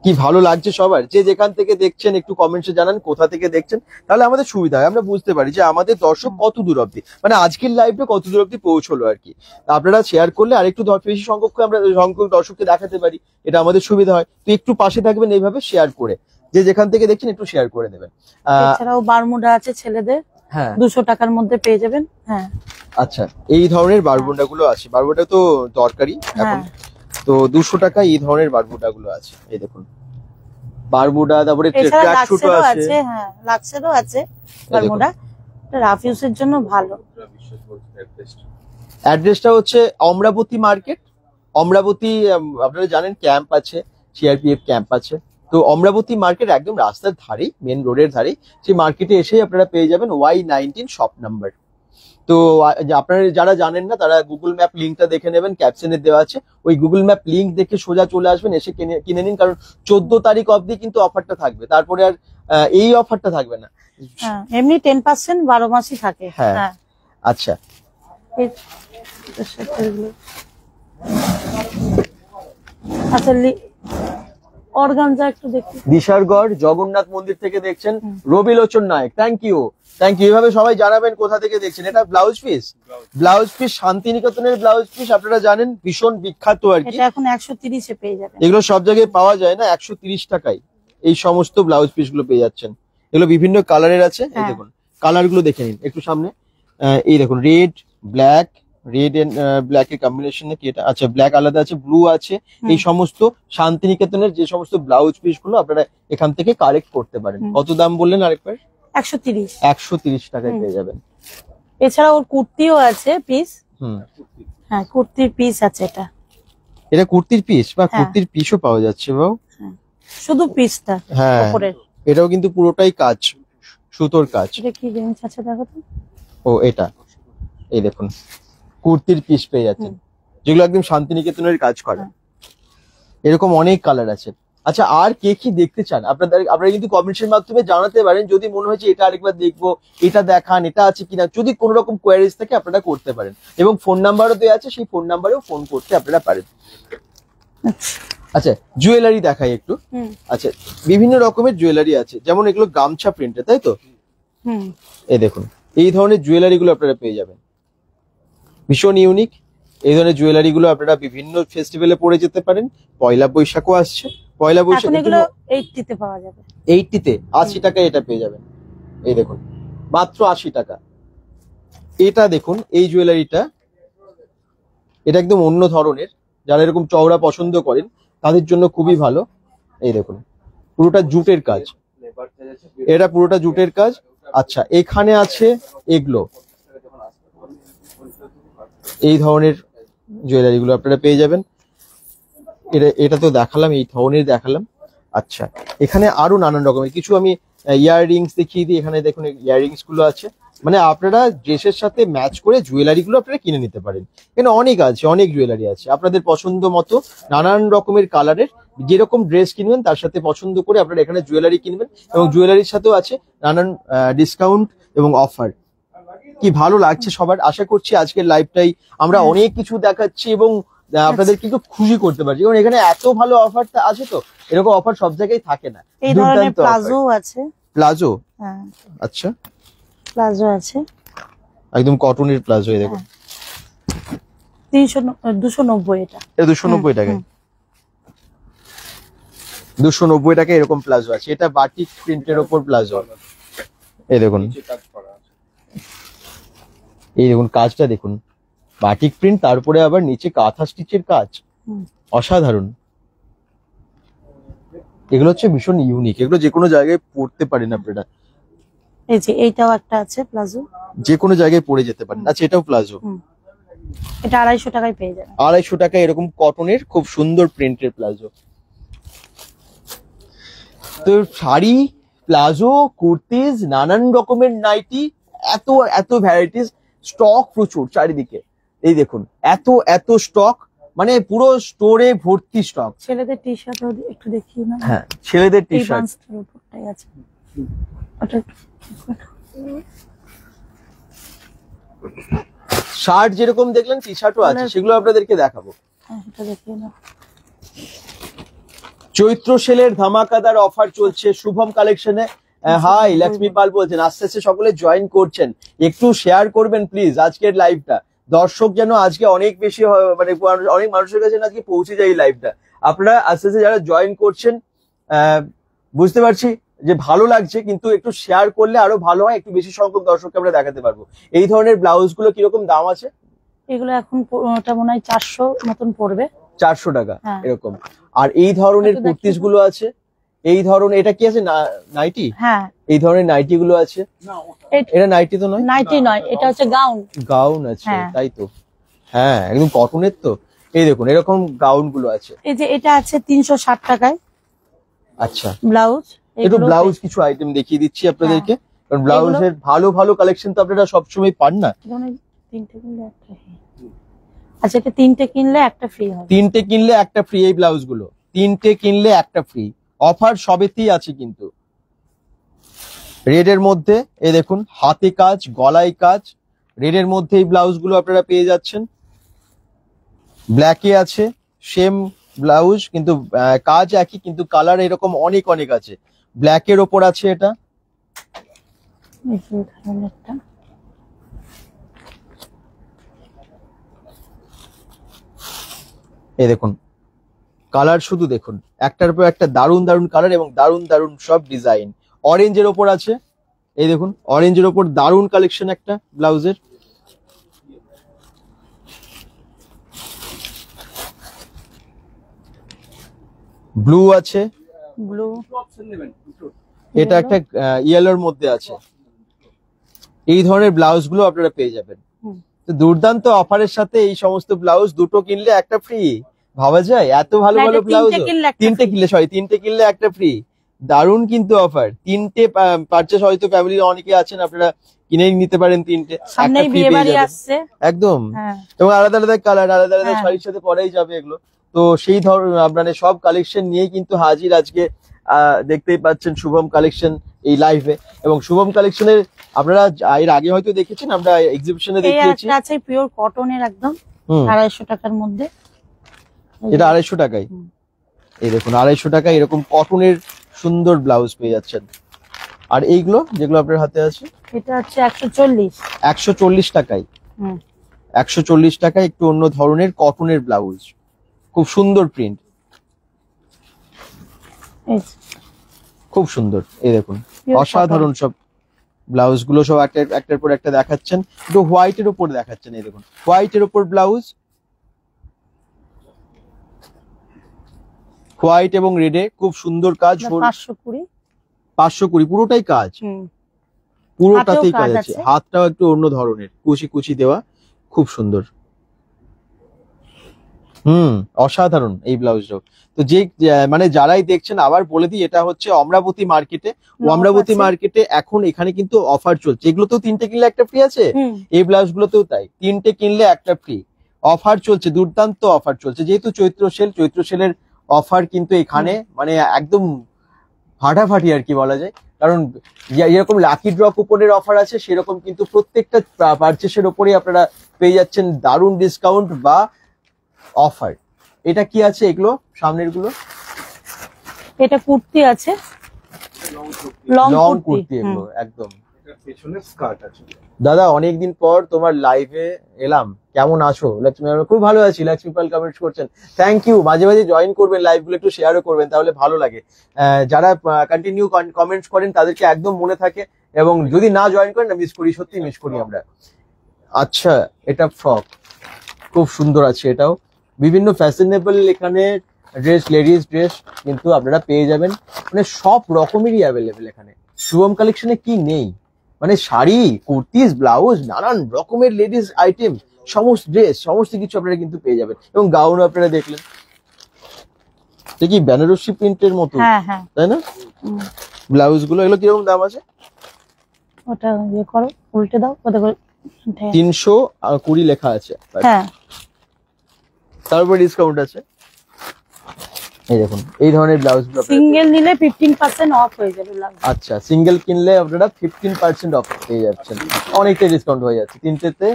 কি ভালো লাগছে সবার। যে যেখান থেকে দেখছেন একটু কমেন্টসে জানান কোথা থেকে দেখছেন, তাহলে আমাদের সুবিধা হয়, আমরা বুঝতে পারি যে আমাদের দর্শক কত দূর অব্দি, মানে আজকের লাইভে কত দূর অব্দি পৌঁছলো আর কি। আপনারা শেয়ার করলে আর একটু বেশি সংখ্যক দর্শককে দেখাতে পারি, এটা আমাদের সুবিধা হয়। তো একটু পাশে থাকবেন এইভাবে শেয়ার করে, যে যেখান থেকে দেখছেন একটু শেয়ার করে দেবেন। এছাড়াও বারমুডা আছে ছেলেদের, হ্যাঁ 200 টাকার মধ্যে পেয়ে যাবেন। হ্যাঁ আচ্ছা, এই ধরনের বারবুন্ডা গুলো আছে। বারবুন্ডা তো দরকারি এখন, হ্যাঁ তো 200 টাকা এই ধরনের বারবুন্ডা গুলো আছে। এই দেখুন বারবুডা, তারপরে এছাড়া ট্র্যাক শুটও লাক্সেরও আছে। আছে। হ্যাঁ লাক্সেরও আছে বারমুডা, এটা রাফ ইউজের জন্য ভালো। অ্যাড্রেসটা হচ্ছে অমরাবতী মার্কেট। অমরাবতী আপনারা জানেন ক্যাম্প আছে, সিআরপিএফ ক্যাম্প আছে। তো অমরাবতী মার্কেট একদম রাস্তার ধারেই, মেন রোডের ধারেই। সেই মার্কেটে এসেই আপনারা পেয়ে যাবেন Y19 শপ নাম্বার। তো আপনারা যারা জানেন না তারা গুগল ম্যাপ লিঙ্কটা দেখে নেবেন, ক্যাপশনে দেওয়া আছে। ওই গুগল ম্যাপ লিঙ্ক দেখে সোজা চলে আসবেন, এসে কিনে নিন। কারণ 14 তারিখ অবধি কিন্তু অফারটা থাকবে, তারপরে আর এই অফারটা থাকবে না। হ্যাঁ এমনি 10% 12 মাসই থাকে। হ্যাঁ। হ্যাঁ আচ্ছা, এটার সাথে এগুলো। আচ্ছা অর্গানজা একটু দেখি। দিশারগড় জগন্নাথ মন্দির থেকে দেখছেন রবি লোচন নায়ক, থ্যাংক ইউ। এভাবে সবাই জানাবেন কোথা থেকে দেখছেন। এটা ব্লাউজ পিস, শান্তিনিকেতনের ব্লাউজ পিস, আপনারা জানেন ভীষণ বিখ্যাত আর কি। এটা এখন 130 এ পেয়ে যাবেন। এগুলো সব জায়গায় পাওয়া যায় না, 130 টাকায় এই সমস্ত ব্লাউজ পিস গুলো পেয়ে যাচ্ছেন। এগুলো বিভিন্ন কালারের আছে। এই হ্যাঁ। দেখুন কালার গুলো দেখে নিন একটু সামনে। এই দেখুন red black, red and black এর কম্বিনেশনে কি এটা? আচ্ছা ব্ল্যাক আলাদা আছে, ব্লু আছে। এই সমস্ত শান্তিনিকেতনের যে সমস্ত ব্লাউজ পিস গুলো আপনারা এখান থেকে কালেক্ট করতে পারেন। কত দাম বললেন আরেকবার? 130। 130 টাকায় পেয়ে যাবেন। এছাড়া ওর কুর্তিও আছে পিস। হুম, হ্যাঁ কুর্তির পিস আছে এটা। এটা কুর্তির পিস বা হ্যাঁ। কুর্তির পিসও পাওয়া যাচ্ছে বাবু। শুধু পিসটা হ্যাঁ, উপরের। এটাও কিন্তু পুরোটাই কাজ, সুতোর কাজ। এটা কি রেঞ্জ আছে দেখো তো। ও এটা, এই দেখুন কুর্তির পিস পেয়ে যাচ্ছেন, যেগুলো একদম শান্তিনিকেতনের কাজ করে। এরকম অনেক কালার আছে। আচ্ছা আর কে কি দেখতে চান আপনারা কিন্তু কমেন্টসের মাধ্যমে জানাতে পারেন। যদি মনে হয় যে এটা আরেকবার দেখবো, এটা দেখান, এটা আছে কিনা, যদি কোনো রকম কোয়ারিজ থাকে আপনারা করতে পারেন। এবং ফোন নাম্বারও দেওয়া আছে, সেই ফোন নাম্বারেও ফোন করতে আপনারা পারেন। আচ্ছা জুয়েলারি দেখাই একটু। হুম আচ্ছা বিভিন্ন রকমের জুয়েলারি আছে, যেমন এগুলো গামছা প্রিন্টের, তাই তো? হুম এই দেখুন এই ধরনের জুয়েলারি গুলো আপনারা পেয়ে যাবেন, ভীষণ ইউনিক। এই ধরনের জুয়েলারি গুলো আপনারা বিভিন্ন ফেস্টিভ্যালে পরে যেতে পারেন। পয়লা বৈশাখও আসছে, পয়লা এখন বৈশাখের এগুলো জন্য 80 তে পাওয়া যাবে। 80 তে 80 টাকায় এটা পেয়ে যাবেন। এই দেখুন মাত্র 80 টাকা। এটা দেখুন এই জুয়েলারিটা, এটা একদম অন্য ধরনের, যারা এরকম চওড়া পছন্দ করেন তাদের জন্য খুবই ভালো। এই দেখুন পুরোটা জুটের কাজ, এটা পুরোটা জুটের কাজ। আচ্ছা এখানে আছে এগুলো, এই ধরনের জুয়েলারি গুলো আপনারা পেয়ে যাবেন। এটা তো দেখালাম, এই ধরনের দেখালাম। আচ্ছা এখানে আরো নানান রকমের কিছু আমি ইয়াররিংস দেখিয়ে দিই। এখানে দেখুন ইয়াররিংস গুলো আছে, মানে আপনারা ড্রেসের সাথে ম্যাচ করে জুয়েলারি গুলো আপনারা কিনে নিতে পারেন। এখানে অনেক আছে, অনেক জুয়েলারি আছে আপনাদের পছন্দ মতো, নানান রকমের কালারের। যেরকম ড্রেস কিনবেন তার সাথে পছন্দ করে আপনারা এখানে জুয়েলারি কিনবেন, এবং জুয়েলারির সাথেও আছে নানান ডিসকাউন্ট এবং অফার। কি ভালো লাগছে সবার, আশা করছি আজকের লাইভটাই আমরা অনেক কিছু দেখাচ্ছি এবং আপনাদের কিন্তু খুশি করতে পারছি, কারণ এখানে এত ভালো অফারটা আছে। তো এরকম অফার সব জায়গায় থাকে না। এই ধরনের প্লাজো আছে। প্লাজো, হ্যাঁ আচ্ছা প্লাজো আছে, একদম কটনের প্লাজো। এই দেখুন 290 এটা। এটা 290 টাকায়, 290 টাকায় এরকম প্লাজো আছে। এটা বাটিক প্রিন্টের ওপর প্লাজো। এই দেখুন, এই দেখুন কাজটা দেখুন, বাটিক প্রিন্ট, তারপরে আবার নিচে কাঁথা স্টিচের কাজ, অসাধারণ। এগুলো হচ্ছে ভীষণ ইউনিক, এগুলো যে কোনো জায়গায় পড়তে পারেন আপনারা। এই যে এইটাও একটা আছে প্লাজো, যে কোনো জায়গায় পরে যেতে পারেন। আচ্ছা এটাও প্লাজো, এটা 250 টাকায় পেয়ে যাবেন। 250 টাকায় এরকম কটনের খুব সুন্দর প্রিন্টের প্লাজো। তো শাড়ি, প্লাজো, কুর্তিজ, নানান রকমের নাইটি, এত এত ভ্যারাইটিস, স্টক প্রচুর চারিদিকে। এই দেখুন এত এত স্টক, মানে পুরো স্টোরে ভর্তি স্টক। ছেলেদের টি শার্টও একটু দেখিয়ে না। হ্যাঁ ছেলেদের টি এই শার্ট, বান্সটার উপরটাই আছে ওটা একটু ঠিক করে। শার্ট যেরকম দেখলেন টি শার্টও আছে, সেগুলো আপনাদেরকে দেখাবো। হ্যাঁ এটা দেখিয়ে না। চৈত্র সেলের ধামাকাদার অফার চলছে শুভম কালেকশনে। হাই লক্ষ্মী পাল বলছেন, আস্তে আস্তে সকলে জয়েন করছেন, একটু শেয়ার করবেন প্লিজ আজকের লাইভটা। দর্শক যেন আজকে অনেক বেশি মানে অনেক মানুষের কাছে আজকে পৌঁছে যায় এই লাইভটা। আপনারা আস্তে আস্তে যারা জয়েন করছেন, বুঝতে পারছি যে ভালো লাগছে, কিন্তু একটু শেয়ার করলে আরো ভালো হয়, একটু বেশি সংখ্যক দর্শককে আমরা দেখাতে পারবো। এই ধরনের ব্লাউজ গুলো কিরকম দাম আছে? এগুলো এখন ওটা মনে হয় 400 মতন পড়বে। 400 টাকা হ্যাঁ। এরকম। আর এই ধরনের কুর্তিস গুলো আছে, এই ধরনের, এটা কি আছে নাইটি? হ্যাঁ এই ধরনের নাইটি গুলো আছে। এটা নাইটি তো নয়, নাইটি নয়, এটা হচ্ছে গাউন। গাউন আছে, হ্যাঁ। তাই তো? হ্যাঁ একদম কটনের তো। এই দেখুন এরকম গাউন গুলো আছে। এই যে এটা আছে 360 টাকায়। আচ্ছা ব্লাউজ, একটু ব্লাউজ কিছু আইটেম দেখিয়ে দিচ্ছি আপনাদেরকে, কারণ ব্লাউজের ভালো ভালো কালেকশন তো আপনারা সবসময় পান না। তিনটে কিনলে একটা ফ্রি। আচ্ছা এটা তিনটে কিনলে একটা ফ্রি হবে। তিনটে কিনলে একটা ফ্রি, এই ব্লাউজ গুলো তিনটে কিনলে একটা ফ্রি, অফার সবেতেই আছে কিন্তু। রেডের মধ্যে এই দেখুন হাতে কাজ, গলায় কাজ, রেডের মধ্যে এই ব্লাউজ গুলো আপনারা পেয়ে যাচ্ছেন। ব্ল্যাকে আছে সেম ব্লাউজ, কিন্তু কাজ একই, কিন্তু কালার এরকম অনেক অনেক আছে। ব্ল্যাকের ওপর আছে এটা, এই যে ধরনেরটা। এই দেখুন কালার শুধু দেখুন, একটার পর একটা দারুণ দারুণ কালার এবং দারুণ দারুণ সব ডিজাইন। অরেঞ্জের ওপর আছে, এই দেখুন অরেঞ্জের ওপর দারুণ কালেকশন একটা ব্লাউজের। ব্লু আছে, ব্লু, এটা একটা ইয়েলোর মধ্যে আছে। এই ধরনের ব্লাউজ গুলো আপনারা পেয়ে যাবেন। তো দুর্দান্ত অফারের সাথে এই সমস্ত ব্লাউজ দুটো কিনলে একটা ফ্রি, ভাবা যায়? এত ভালো ভালো ব্লাউজ, তিনটে কিনলে একটা ফ্রি, দারুণ কিন্তু অফার। তিনটে পারচেস হয়তো ফ্যামিলির অনেকে আছেন, আপনারা কিনে নিতে পারেন তিনটে, সামনেই বিয়ে বাড়ি আসছে একদম। হ্যাঁ। এবং আলাদা আলাদা কালার, আলাদা আলাদা হ্যাঁ। শাড়ির সাথে পরেই যাবে এগুলো। তো সেই ধরনের মানে সব কালেকশন নিয়ে কিন্তু হাজির আজকে, দেখতেই পাচ্ছেন শুভম কালেকশন এই লাইভে। এবং শুভম কালেকশনের আপনারা এর আগে হয়তো দেখেছেন, আমরা এক্সিবিশনে দেখিয়েছি। এটা আছে পিওর কটনের একদম 250 টাকার মধ্যে। এটা 250 টাকায়। এই দেখুন 250 টাকা এরকম কটনের সুন্দর ব্লাউজ পেয়ে যাচ্ছেন। আর এইগুলো যেগুলো আপনার হাতে আছে এটা হচ্ছে 140। 140 টাকায়, হুম 140 টাকায় একটু অন্য ধরনের কটনের ব্লাউজ, খুব সুন্দর প্রিন্ট, এই যে, খুব সুন্দর। এই দেখুন pure অসাধারণ সব ব্লাউজ গুলো সব একটার পর একটা দেখাচ্ছেন, একটু হোয়াইটের উপর দেখাচ্ছেন। এই দেখুন হোয়াইটের উপর ব্লাউজ, হোয়াইট এবং রেডে খুব সুন্দর কাজ। cotton, 520। 520 পুরোটাই কাজ, হুম পুরোটাতেই হাতেও কাজ কাজ আছে, আছে। হাতটাও একটু অন্য ধরনের কুচি কুচি দেওয়া, খুব সুন্দর। অসাধারণ এই ব্লাউজটাও। তো মানে যারাই দেখছেন আবার বলে দিই, এটা হচ্ছে অমরাবতী মার্কেটে। অমরাবতী আছে। মার্কেটে এখন এখানে কিন্তু অফার চলছে, এগুলোতেও 3টে কিনলে একটা ফ্রি আছে, হুম এই ব্লাউজ গুলোতেও তাই, 3টে কিনলে একটা ফ্রি। অফার চলছে, দুর্দান্ত অফার চলছে, যেহেতু চৈত্র সেলের অফার কিন্তু এখানে মানে একদম ফাটাফাটি আর কি বলা যায়। কারণ যেরকম লাকি ড্র কুপনের অফার আছে, সেরকম কিন্তু প্রত্যেকটা পারচেসের ওপরেই আপনারা পেয়ে যাচ্ছেন দারুণ ডিসকাউন্ট বা অফার। এটা কি আছে এগুলো সামনের গুলো? এটা কুর্তি আছে, লং লং কুর্তি। কুর্তি এগুলো একদম। এটার পেছনে স্কার্ট আছে। দাদা অনেকদিন পর তোমার লাইভে এলাম, কেমন আছো? লক্ষ্মী, আমি খুব ভালো আছি। লক্ষ্মী পাল কমেন্টস করছেন, থ্যাংক ইউ। মাঝে মাঝে জয়েন করবেন, লাইভ গুলো একটু শেয়ারও করবেন, তাহলে ভালো লাগে। যারা কন্টিনিউ কমেন্টস করেন তাদেরকে একদম মনে থাকে, এবং যদি না জয়েন করেন না মিস করি, সত্যি মিস করি আমরা। আচ্ছা এটা ফ্রক খুব সুন্দর আছে, এটাও বিভিন্ন ফ্যাশনেবল এখানে ড্রেস, লেডিস ড্রেস কিন্তু আপনারা পেয়ে যাবেন, মানে সব রকমেরই অ্যাভেলেবেল এখানে। শুভম কালেকশনে কি নেই, মানে শাড়ি, কুর্তিজ, ব্লাউজ, নানান রকমের লেডিস আইটেম, সমস্ত ড্রেস, সমস্ত কিছু আপনারা কিন্তু পেয়ে যাবেন। এবং গাউন আপনারা দেখলেন, এটা কি বেনারসি প্রিন্টের মতো, হ্যাঁ হ্যাঁ তাই না? হুম। ব্লাউজ গুলো এগুলো কিরকম দাম আছে? ওটা ইয়ে করো, উল্টে দাও, কত করে? 320 লেখা আছে, হ্যাঁ তারপরে ডিসকাউন্ট আছে। এই দেখুন এই ধরনের ব্লাউজ গুলো আপনারা সিঙ্গেল নিলে 15% অফ হয়ে যাবে ব্লাউজ। আচ্ছা সিঙ্গেল কিনলে আপনারা 15% অফ পেয়ে যাচ্ছেন, অনেকটা ডিসকাউন্ট হয়ে যাচ্ছে। 3টেতে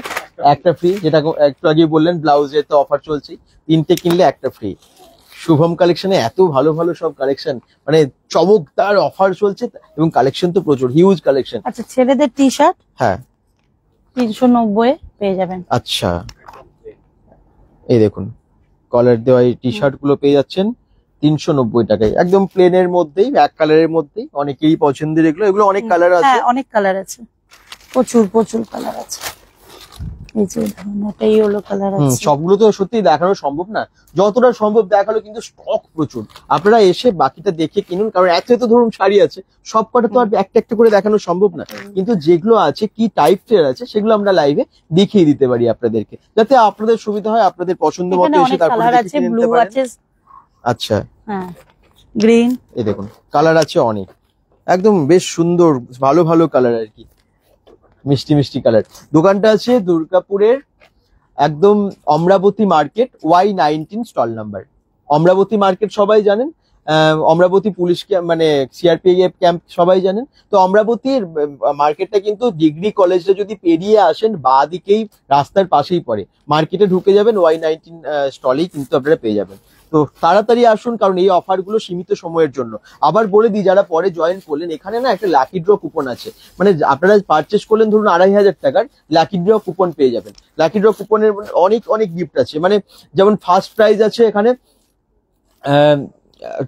একটা ফ্রি, যেটা একটু আগে বললেন ব্লাউজের তো অফার চলছে, 3টে কিনলে একটা ফ্রি। শুভম কালেকশনে এত ভালো ভালো সব কালেকশন, মানে চমকদার অফার চলছে, এবং কালেকশন তো প্রচুর, হিউজ কালেকশন। আচ্ছা ছেলেদের টি শার্ট হ্যাঁ 390 পেয়ে যাবেন। আচ্ছা এই দেখুন কলার দেওয়া এই টি শার্ট গুলো পেয়ে যাচ্ছেন 390 টাকায়, একদম প্লেনের মধ্যেই, এক কালারের মধ্যেই, অনেকেরই পছন্দের এগুলো। এগুলো অনেক কালার আছে, হ্যাঁ অনেক কালার আছে, প্রচুর প্রচুর কালার আছে। এই যে ধরুন এটা ইয়েলো কালার আছে। সবগুলো তো সত্যি দেখানো সম্ভব না, যতটা সম্ভব দেখালো, কিন্তু স্টক প্রচুর। আপনারা এসে বাকিটা দেখে কিনুন, কারণ এত তো ধরুন শাড়ি আছে, সব কটা তো আর একটা একটা করে দেখানো সম্ভব না, কিন্তু যেগুলো আছে কি টাইপের আছে সেগুলো আমরা লাইভে দেখিয়ে দিতে পারি আপনাদেরকে, যাতে আপনাদের সুবিধা হয়, আপনাদের পছন্দ মতো এখানে এসে অনেক তারপরে কালার দেখে আছে, কিনে ব্লু নিতে পারেন। আছে, আচ্ছা হ্যাঁ গ্রিন। এই দেখুন কালার আছে অনেক, একদম বেশ সুন্দর ভালো ভালো কালার আর কি, মিষ্টি মিষ্টি কালার। দোকানটা আছে দুর্গাপুরের একদম Amaravati market, Y19 stall number. Amaravati market সবাই জানেন, অমরাবতী পুলিশ ক্যাম্প মানে সিআরপিএফ ক্যাম্প সবাই জানেন। তো অমরাবতীর মার্কেটটা কিন্তু ডিগ্রি কলেজটা যদি পেরিয়ে আসেন, বাঁ দিকেই রাস্তার পাশেই পড়ে, মার্কেটে ঢুকে যাবেন, Y19 স্টলেই কিন্তু আপনারা পেয়ে যাবেন। তো তাড়াতাড়ি আসুন, কারণ এই অফার গুলো সীমিত সময়ের জন্য। আবার বলে দিই, যারা পরে জয়েন করলেন, এখানে না একটা লাকি ড্র কুপন আছে, মানে আপনারা পারচেস করলেন ধরুন 2500 টাকার, লাকি ড্র কুপন পেয়ে যাবেন। লাকি ড্র কুপনের অনেক অনেক গিফট আছে, মানে যেমন ফার্স্ট প্রাইজ আছে এখানে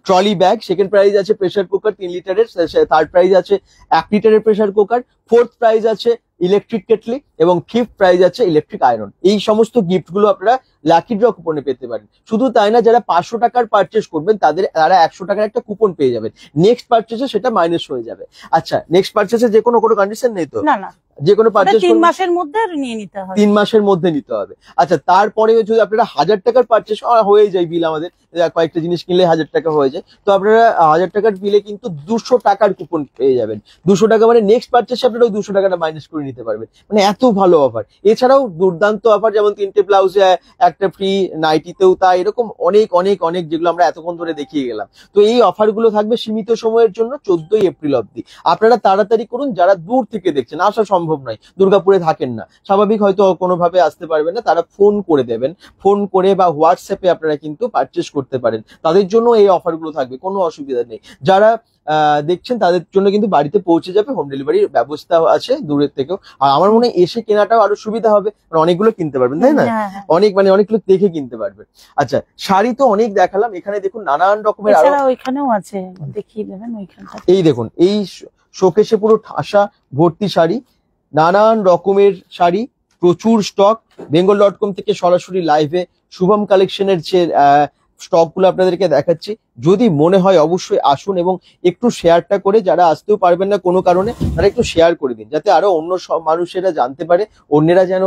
ট্রলি ব্যাগ, সেকেন্ড প্রাইজ আছে প্রেসার কুকার 3 লিটারের, থার্ড প্রাইজ আছে 1 লিটারের প্রেসার কুকার, ফোর্থ প্রাইজ আছে ইলেকট্রিক কেটলি, এবং ফিফথ প্রাইজ আছে ইলেকট্রিক আয়রন। এই সমস্ত গিফট গুলো আপনারা লাকি ড্র কুপনে পেতে পারেন। শুধু তাই না, যারা 500 টাকার পারচেস করবেন তারা 100 টাকার একটা কুপন পেয়ে যাবেন, নেক্সট পারচেসে সেটা মাইনাস হয়ে যাবে। আচ্ছা নেক্সট পারচেসে যে কোনো কন্ডিশন নেই তো? না না, যে কোনো পারচেস 3 মাসের মধ্যে নিয়ে নিতে হবে। 3 মাসের মধ্যে নিতে হবে। আচ্ছা তারপরে যদি আপনারা 1000 টাকার পারচেস হয়ে যায় বিল, আমাদের কয়েকটা জিনিস কিনলে 1000 টাকা হয়ে যায়, তো আপনারা 1000 টাকার বিলে কিন্তু 200 টাকার কুপন পেয়ে যাবেন। 200 টাকা মানে নেক্সট পারচেসে আপনারা আপনারা 200 টাকাটা মাইনাস করে নিতে পারবেন, মানে এত ভালো অফার। এছাড়াও দুর্দান্ত অফার, যেমন 3টে ব্লাউজে একটা ফ্রি, নাইটিতেও তাই, এরকম অনেক অনেক অনেক, যেগুলো আমরা এতক্ষণ ধরে দেখিয়ে গেলাম। তো এই অফার গুলো থাকবে সীমিত সময়ের জন্য, 14ই এপ্রিল অব্দি। আপনারা তাড়াতাড়ি করুন, যারা দূর থেকে দেখছেন, আসা সম্ভব নয়, দুর্গাপুরে থাকেন না, স্বাভাবিক হয়তো কোনোভাবে আসতে পারবেন না, তারা ফোন করে দেবেন, ফোন করে বা হোয়াটসঅ্যাপে আপনারা কিন্তু পারচেস করতে পারেন, তাদের জন্য এই অফার গুলো থাকবে, কোনো অসুবিধা নেই। যারা দেখছেন তাদের জন্য কিন্তু বাড়িতে পৌঁছে যাবে, হোম ডেলিভারির ব্যবস্থা আছে দূরের থেকেও। আর আমার মনে হয় এসে কেনাটাও আরো সুবিধা হবে, মানে অনেকগুলো কিনতে পারবেন, তাই না? হ্যাঁ, হ্যাঁ। অনেকগুলো দেখে কিনতে পারবেন। আচ্ছা, শাড়ি তো অনেক দেখালাম, এখানে দেখুন নানান রকমের আরো, এছাড়া ওইখানেও আছে, দেখিয়ে দেবেন ওইখানটা। এই দেখুন এই শোকেসে পুরো ঠাসা ভর্তি শাড়ি, নানান রকমের শাড়ি, প্রচুর স্টক। bengal.com থেকে সরাসরি লাইভে শুভম কালেকশনের যে স্টক গুলো আপনাদেরকে দেখাচ্ছি। যদি মনে হয় অবশ্যই আসুন এবং একটু শেয়ারটা করে, যারা আসতেও পারবেন না কোনো কারণে, তারা একটু শেয়ার করে দিন, যাতে আরো অন্য সব মানুষেরা জানতে পারে, অন্যেরা যেন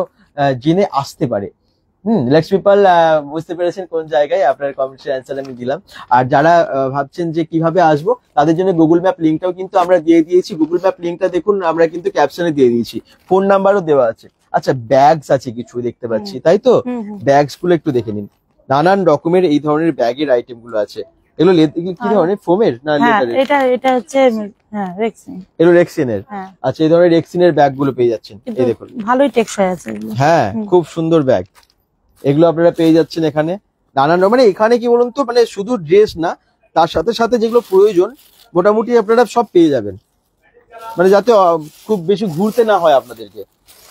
জেনে আসতে পারে। লেটস পিপল, বুঝতে পেরেছেন কোন জায়গায়, আপনার কমেন্টের অ্যান্সার আমি দিলাম। আর যারা ভাবছেন যে কিভাবে আসবো, তাদের জন্য গুগল ম্যাপ লিঙ্কটাও কিন্তু আমরা দিয়ে দিয়েছি। গুগল ম্যাপ লিঙ্কটা দেখুন, আমরা কিন্তু ক্যাপশনে দিয়ে দিয়েছি, ফোন নাম্বারও দেওয়া আছে। আচ্ছা, ব্যাগস আছে কিছু দেখতে পাচ্ছি, তাই তো? ব্যাগস গুলো একটু দেখে নিন, নানান রকমের এই ধরনের ব্যাগের আইটেম গুলো আছে। এগুলো কি ধরনের, ফোমের না লেদারের? এটা হচ্ছে রেক্সিন। এগুলো রেক্সিনের। আচ্ছা, এই ধরনের রেক্সিনের ব্যাগ গুলো পেয়ে যাচ্ছেন, এই দেখুন, ভালোই টেকসই আছে এগুলো। হ্যাঁ, খুব সুন্দর ব্যাগ, এগুলো আপনারা পেয়ে যাচ্ছেন এখানে। নানান মানে এখানে কি বলুন তো, মানে শুধু ড্রেস না, তার সাথে সাথে যেগুলো প্রয়োজন মোটামুটি আপনারা সব পেয়ে যাবেন, মানে যাতে খুব বেশি ঘুরতে না হয় আপনাদেরকে,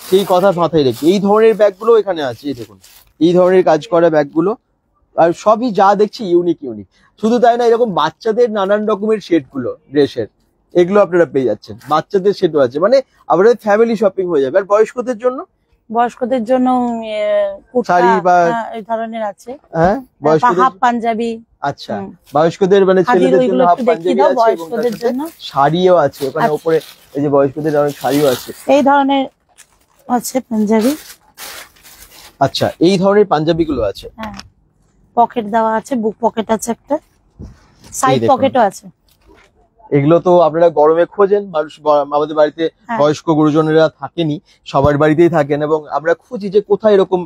সেই কথা মাথায় রেখে এই ধরনের ব্যাগগুলো এখানে আছে। এই দেখুন, এই ধরনের কাজ করা ব্যাগগুলো, আর সবই যা দেখছি ইউনিক। শুধু তাই না, এরকম বাচ্চাদের নানান রকমের সেট গুলো ড্রেসের, এগুলো আপনারা পেয়ে যাচ্ছেন। বাচ্চাদের সেটও আছে, মানে আপনাদের ফ্যামিলি শপিং হয়ে যাবে। আর বয়স্কদের জন্য শাড়ি বা এই ধরনের আছে, হ্যাঁ, বয়স্কদের হাফ পাঞ্জাবি। আচ্ছা, বয়স্কদের মানে ছেলেদের জন্য হাফ পাঞ্জাবি আছে, এবং তার সাথে শাড়িও আছে ওখানে উপরে, এই যে বয়স্কদের অনেক শাড়িও আছে, এই ধরনের আছে পাঞ্জাবি। আচ্ছা, এই ধরনের পাঞ্জাবি গুলো আছে, হ্যাঁ, পকেট দেওয়া আছে, বুক পকেট আছে, একটা সাইড পকেটও আছে। এগুলো তো আপনারা গরমে খোঁজেন, মানুষ আমাদের বাড়িতে বয়স্ক গুরুজনেরা থাকেনি, সবার বাড়িতেই থাকেন, এবং আমরা খুঁজি যে কোথায় এরকম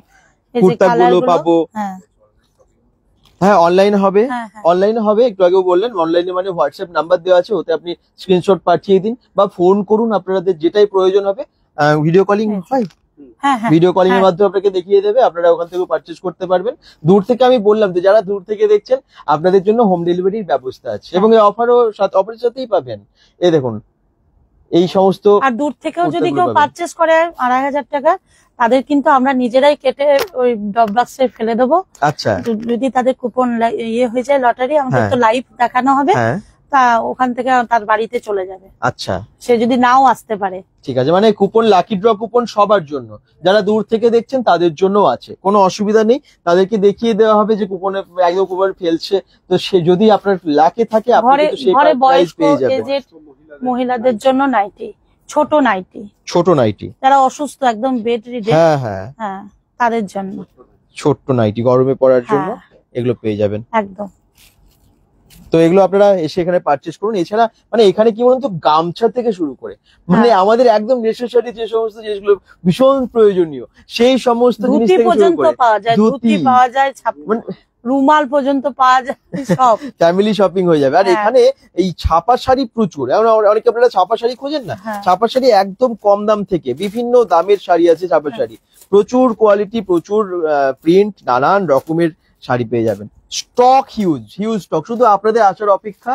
কুর্তা গুলো পাবো। হ্যাঁ, অনলাইনে হবে, একটু আগেও বললেন অনলাইনে, মানে হোয়াটসঅ্যাপ নাম্বার দেওয়া আছে, ওতে আপনি স্ক্রিনশট পাঠিয়ে দিন বা ফোন করুন, আপনাদের যেটাই প্রয়োজন হবে। ভিডিও কলিং হয়, ভিডিও কলিং এর মাধ্যমে আপনাকে দেখিয়ে দেবে, আপনারা ওখান থেকে পারচেজ করতে পারবেন। দূর থেকে আমি বললাম যে যারা দূর থেকে দেখছেন, আপনাদের জন্য হোম ডেলিভারির ব্যবস্থা আছে, এবং এই অফারের সাথেই পাবেন। এই দেখুন এই সমস্ত। আর দূর থেকেও যদি কেউ পারচেজ করে 2500 টাকা, তাদের কিন্তু আমরা নিজেরাই কেটে ওই ড্রপ বক্সে ফেলে দেবো। আচ্ছা, যদি তাদের কুপন ইয়ে হয়ে যায়, লটারি, আমাদের তো লাইভ দেখানো হবে, তা ওখান থেকে তার বাড়িতে চলে যাবে। আচ্ছা, সে যদি নাও আসতে পারে, ঠিক আছে, মানে কুপন, লাকি ড্র কুপন সবার জন্য, যারা দূর থেকে দেখছেন তাদের জন্য আছে, কোনো অসুবিধা নেই। তাদেরকে দেখিয়ে দেওয়া হবে যে কুপনে একদম কুপন ফেলছে, তো সে যদি আপনার লাকে থাকে, আপনি কিন্তু সেই প্রাইস পেয়ে যাবেন। মহিলাদের জন্য নাইটি, ছোট নাইটি, যারা অসুস্থ, একদম বেড রিডি, হ্যাঁ, তাদের জন্য ছোট্ট নাইটি গরমে পরার জন্য এগুলো পেয়ে যাবেন একদম। তো এগুলো আপনারা এসে এখানে পারচেজ করুন। এছাড়া মানে এখানে কি বলুন তো, গামছা থেকে শুরু করে, মানে আমাদের একদম নেসেসারি যে সমস্ত জিনিসগুলো ভীষণ প্রয়োজনীয়, সেই সমস্ত জিনিস থেকে শুরু করে ধুতি পাওয়া যায়, রুমাল পর্যন্ত পাওয়া যায়, সব ফ্যামিলি শপিং হয়ে যাবে। আর এখানে এই ছাপা শাড়ি প্রচুর, অনেকে আপনারা ছাপা শাড়ি খোঁজেন না, ছাপা শাড়ি একদম কম দাম থেকে বিভিন্ন দামের শাড়ি আছে, ছাপা শাড়ি প্রচুর কোয়ালিটি, প্রচুর প্রিন্ট, নানান রকমের শাড়ি পেয়ে যাবেন। স্টক হিউজ স্টক, শুধু আপনাদের আসার অপেক্ষা।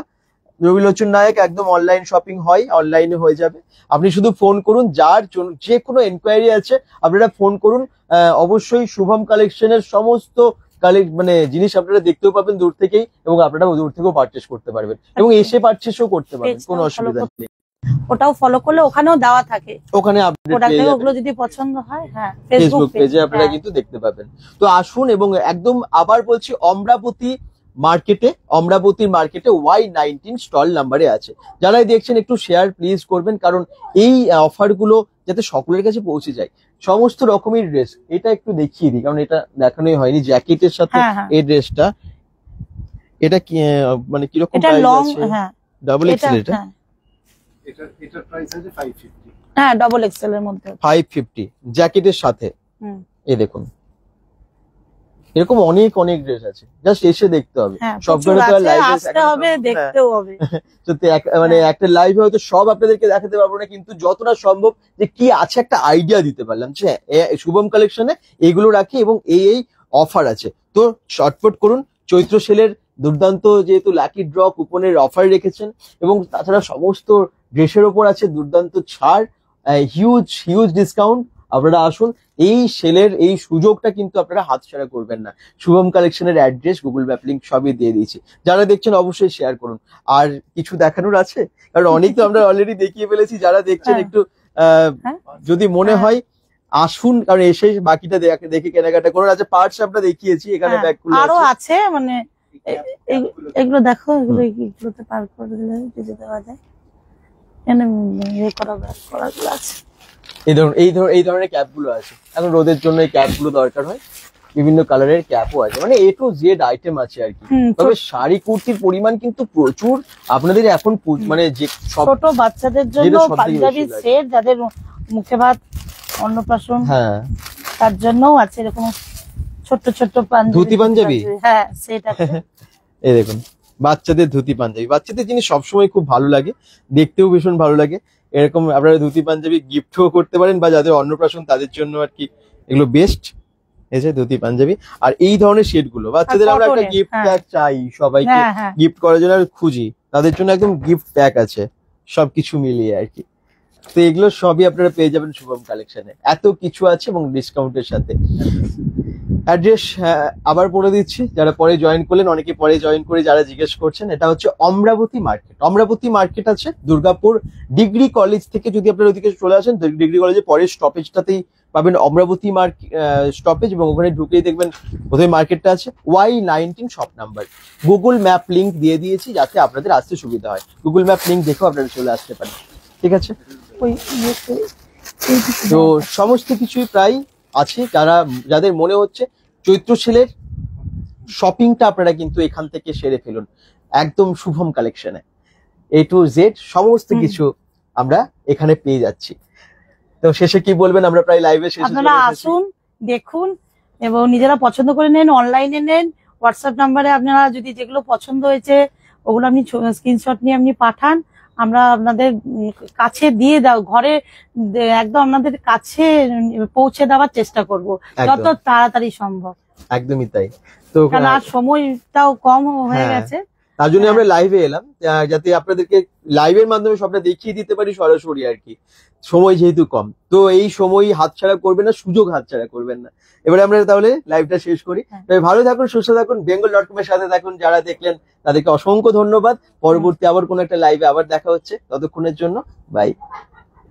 রবিলোচন নায়ক, একদম অনলাইন শপিং হয়, অনলাইনে হয়ে যাবে। আপনি শুধু ফোন করুন, যার যে কোনো এনকোয়ারি আছে আপনারা ফোন করুন। অবশ্যই শুভম কালেকশনের সমস্ত মানে জিনিস আপনারা দেখতেও পাবেন দূর থেকেই, এবং আপনারা দূর থেকেও পারচেজ করতে পারবেন, এবং এসে পারচেজও করতে পারবেন, কোনো অসুবিধা নেই। ওটাও ফলো করলে ওখানেও দেওয়া থাকে, ওখানে আপডেট পেয়ে যাবেন। ওগুলো যদি পছন্দ হয়, ফেসবুক পেজে আপনারা কিন্তু দেখতে পাবেন। তো আসুন, এবং একদম আবার বলছি, অমরাবতী মার্কেটে Y19 স্টল নাম্বারে আছে। যারাই দেখছেন একটু শেয়ার প্লিজ করবেন, কারণ এই অফার গুলো যাতে সকলের কাছে পৌঁছে যায়। সমস্ত রকমের ড্রেস, এটা একটু দেখিয়ে দিই, কারণ এটা দেখানোই হয়নি। জ্যাকেটের সাথে এই ড্রেসটা, এটা কি মানে কিরকম প্রাইস আছে? ডাবল এক্সেল, এটার প্রাইস আছে 550। হ্যাঁ ডবল এক্সেল এর মধ্যে। 550 জ্যাকেটের সাথে। হুম। এই দেখুন এরকম অনেক অনেক ড্রেস আছে, জাস্ট এসে দেখতে হবে। হ্যাঁ সবগুলো প্রচুর তো আর আছে, লাইভে আসতে হবে, দেখতেও হবে। সত্যি মানে একটা লাইভে হয়তো সব আপনাদেরকে দেখাতে পারবো না, কিন্তু যতটা সম্ভব যে কি আছে একটা আইডিয়া দিতে পারলাম যে শুভম কালেকশনে এগুলো রাখি এবং এই অফার আছে। তো শর্টফট করুন, চৈত্র সেলের দুর্দান্ত যেহেতু লাকি ড্র কুপনের অফার রেখেছেন এবং তাছাড়া সমস্ত ড্রেসের ওপর আছে দুর্দান্ত ছাড়, হিউজ হিউজ ডিসকাউন্ট। আপনারা আসুন, এই সেলের এই সুযোগটা কিন্তু আপনারা হাতছাড়া করবেন না। শুভম কালেকশনের অ্যাড্রেস, গুগল ম্যাপ লিঙ্ক সবই দিয়ে দিয়েছি, যারা দেখছেন অবশ্যই শেয়ার করুন। আর কিছু দেখানোর আছে? কারণ অনেক তো আমরা অলরেডি দেখিয়ে ফেলেছি, যারা দেখছেন হ্যাঁ। একটু হ্যাঁ। যদি মনে হ্যাঁ। হয় আসুন, কারণ এসে বাকিটা দেখে কেনাকাটা করুন। আচ্ছা পার্টস আমরা দেখিয়েছি, এখানে হ্যাঁ, ব্যাগগুলো আরো আছে। আছে মানে এগুলো দেখো, এগুলোতে পার করে দিলে যদি দেওয়া যায়। এখানে ইয়ে করা ব্যাগ করাগুলো আছে। এই ধরনের ক্যাপ গুলো আছে, এখন রোদের জন্য এই ক্যাপ গুলো দরকার হয়, বিভিন্ন কালারের ক্যাপও আছে, মানে A to Z আইটেম আছে আর কি। তবে শাড়ি কুর্তির পরিমাণ কিন্তু প্রচুর আপনাদের এখন মানে যে সব ছোট বাচ্চাদের জন্য যেটা সবথেকে পাঞ্জাবি বেশি লাগে। সেট, যাদের মুখে ভাত অন্নপ্রাশন হ্যাঁ তার জন্যও আছে এরকম ছোট্ট ছোট্ট পাঞ্জাবি, ধুতি পাঞ্জাবি? হ্যাঁ সেট আছে। এই দেখুন বাচ্চাদের ধুতি পাঞ্জাবি, বাচ্চাদের জিনিস সবসময় খুব ভালো লাগে, দেখতেও ভীষণ ভালো লাগে। এরকম আপনারা ধুতি পাঞ্জাবি গিফটও করতে পারেন, বা যাদের অন্নপ্রাশন তাদের জন্য আর কি এগুলো বেস্ট। এই যে ধুতি পাঞ্জাবি আর এই ধরনের সেট গুলো বাচ্চাদের আমরা একটা cotton-এর, গিফট হ্যাঁ। প্যাক চাই, সবাইকে হ্যাঁ হ্যাঁ গিফট করার জন্য আর খুঁজি, তাদের জন্য একদম গিফট প্যাক আছে সবকিছু মিলিয়ে আর কি। তো এগুলো সবই আপনারা পেয়ে যাবেন শুভম কালেকশনে, এত কিছু আছে এবং ডিসকাউন্টের সাথে। অ্যাড্রেস আবার বলে দিচ্ছি, যারা পরে জয়েন করলেন, অনেকে পরে জয়েন করে যারা জিজ্ঞেস করছেন, এটা হচ্ছে অমরাবতী মার্কেট। অমরাবতী মার্কেট আছে দুর্গাপুর ডিগ্রি কলেজ থেকে, যদি আপনারা ওদিকে চলে আসেন ডিগ্রি কলেজের পরের স্টপেজটাতেই পাবেন অমরাবতী স্টপেজ, এবং ওখানে ঢুকেই দেখবেন কোথায় মার্কেটটা আছে, Y19 shop number. Google map link দিয়ে দিয়েছি যাতে আপনাদের আসতে সুবিধা হয়, গুগল ম্যাপ লিঙ্ক দেখেও আপনারা চলে আসতে পারেন, ঠিক আছে? ওই ইয়েতে এইদিকে তো সমস্ত কিছুই প্রায় আছে, যাদের মনে হচ্ছে চৈত্র সেলের শপিংটা আপনারা কিন্তু এখান থেকে সেরে ফেলুন একদম শুভম কালেকশনে। A to Z সমস্ত কিছু আমরা এখানে পেয়ে যাচ্ছি। তো শেষে কি বলবেন? আমরা প্রায় লাইভে শেষে আপনারা চলে এসেছি। আসুন, দেখুন এবং নিজেরা পছন্দ করে নেন, অনলাইনে নেন। হোয়াটসঅ্যাপ নাম্বারে আপনারা যদি যেগুলো পছন্দ হয়েছে ওগুলো আপনি স্ক্রিনশট নিয়ে আপনি পাঠান, আমরা আপনাদের কাছে দিয়ে দাও, ঘরে একদম আপনাদের কাছে পৌঁছে দেওয়ার চেষ্টা করব যত একদম। তাড়াতাড়ি সম্ভব, একদমই তাই। তো কারণ আর সময়টাও কম হয়ে হ্যাঁ। গেছে। তার জন্য হ্যাঁ। আমরা লাইভে এলাম, যাতে আপনাদেরকে লাইভের মাধ্যমে সবটা দেখিয়ে দিতে পারি সরাসরি আর কি। সময় যেহেতু কম, তো এই সময় হাতছাড়া করবেন না, সুযোগ হাতছাড়া করবেন না। এবারে আমরা তাহলে লাইভটা শেষ করি। হ্যাঁ। তবে ভালো থাকুন, সুস্থ থাকুন, bengal.com এর সাথে থাকুন। যারা দেখলেন তাদেরকে অসংখ্য ধন্যবাদ। পরবর্তী আবার কোনো একটা লাইভে আবার দেখা হচ্ছে, ততক্ষণের জন্য বাই।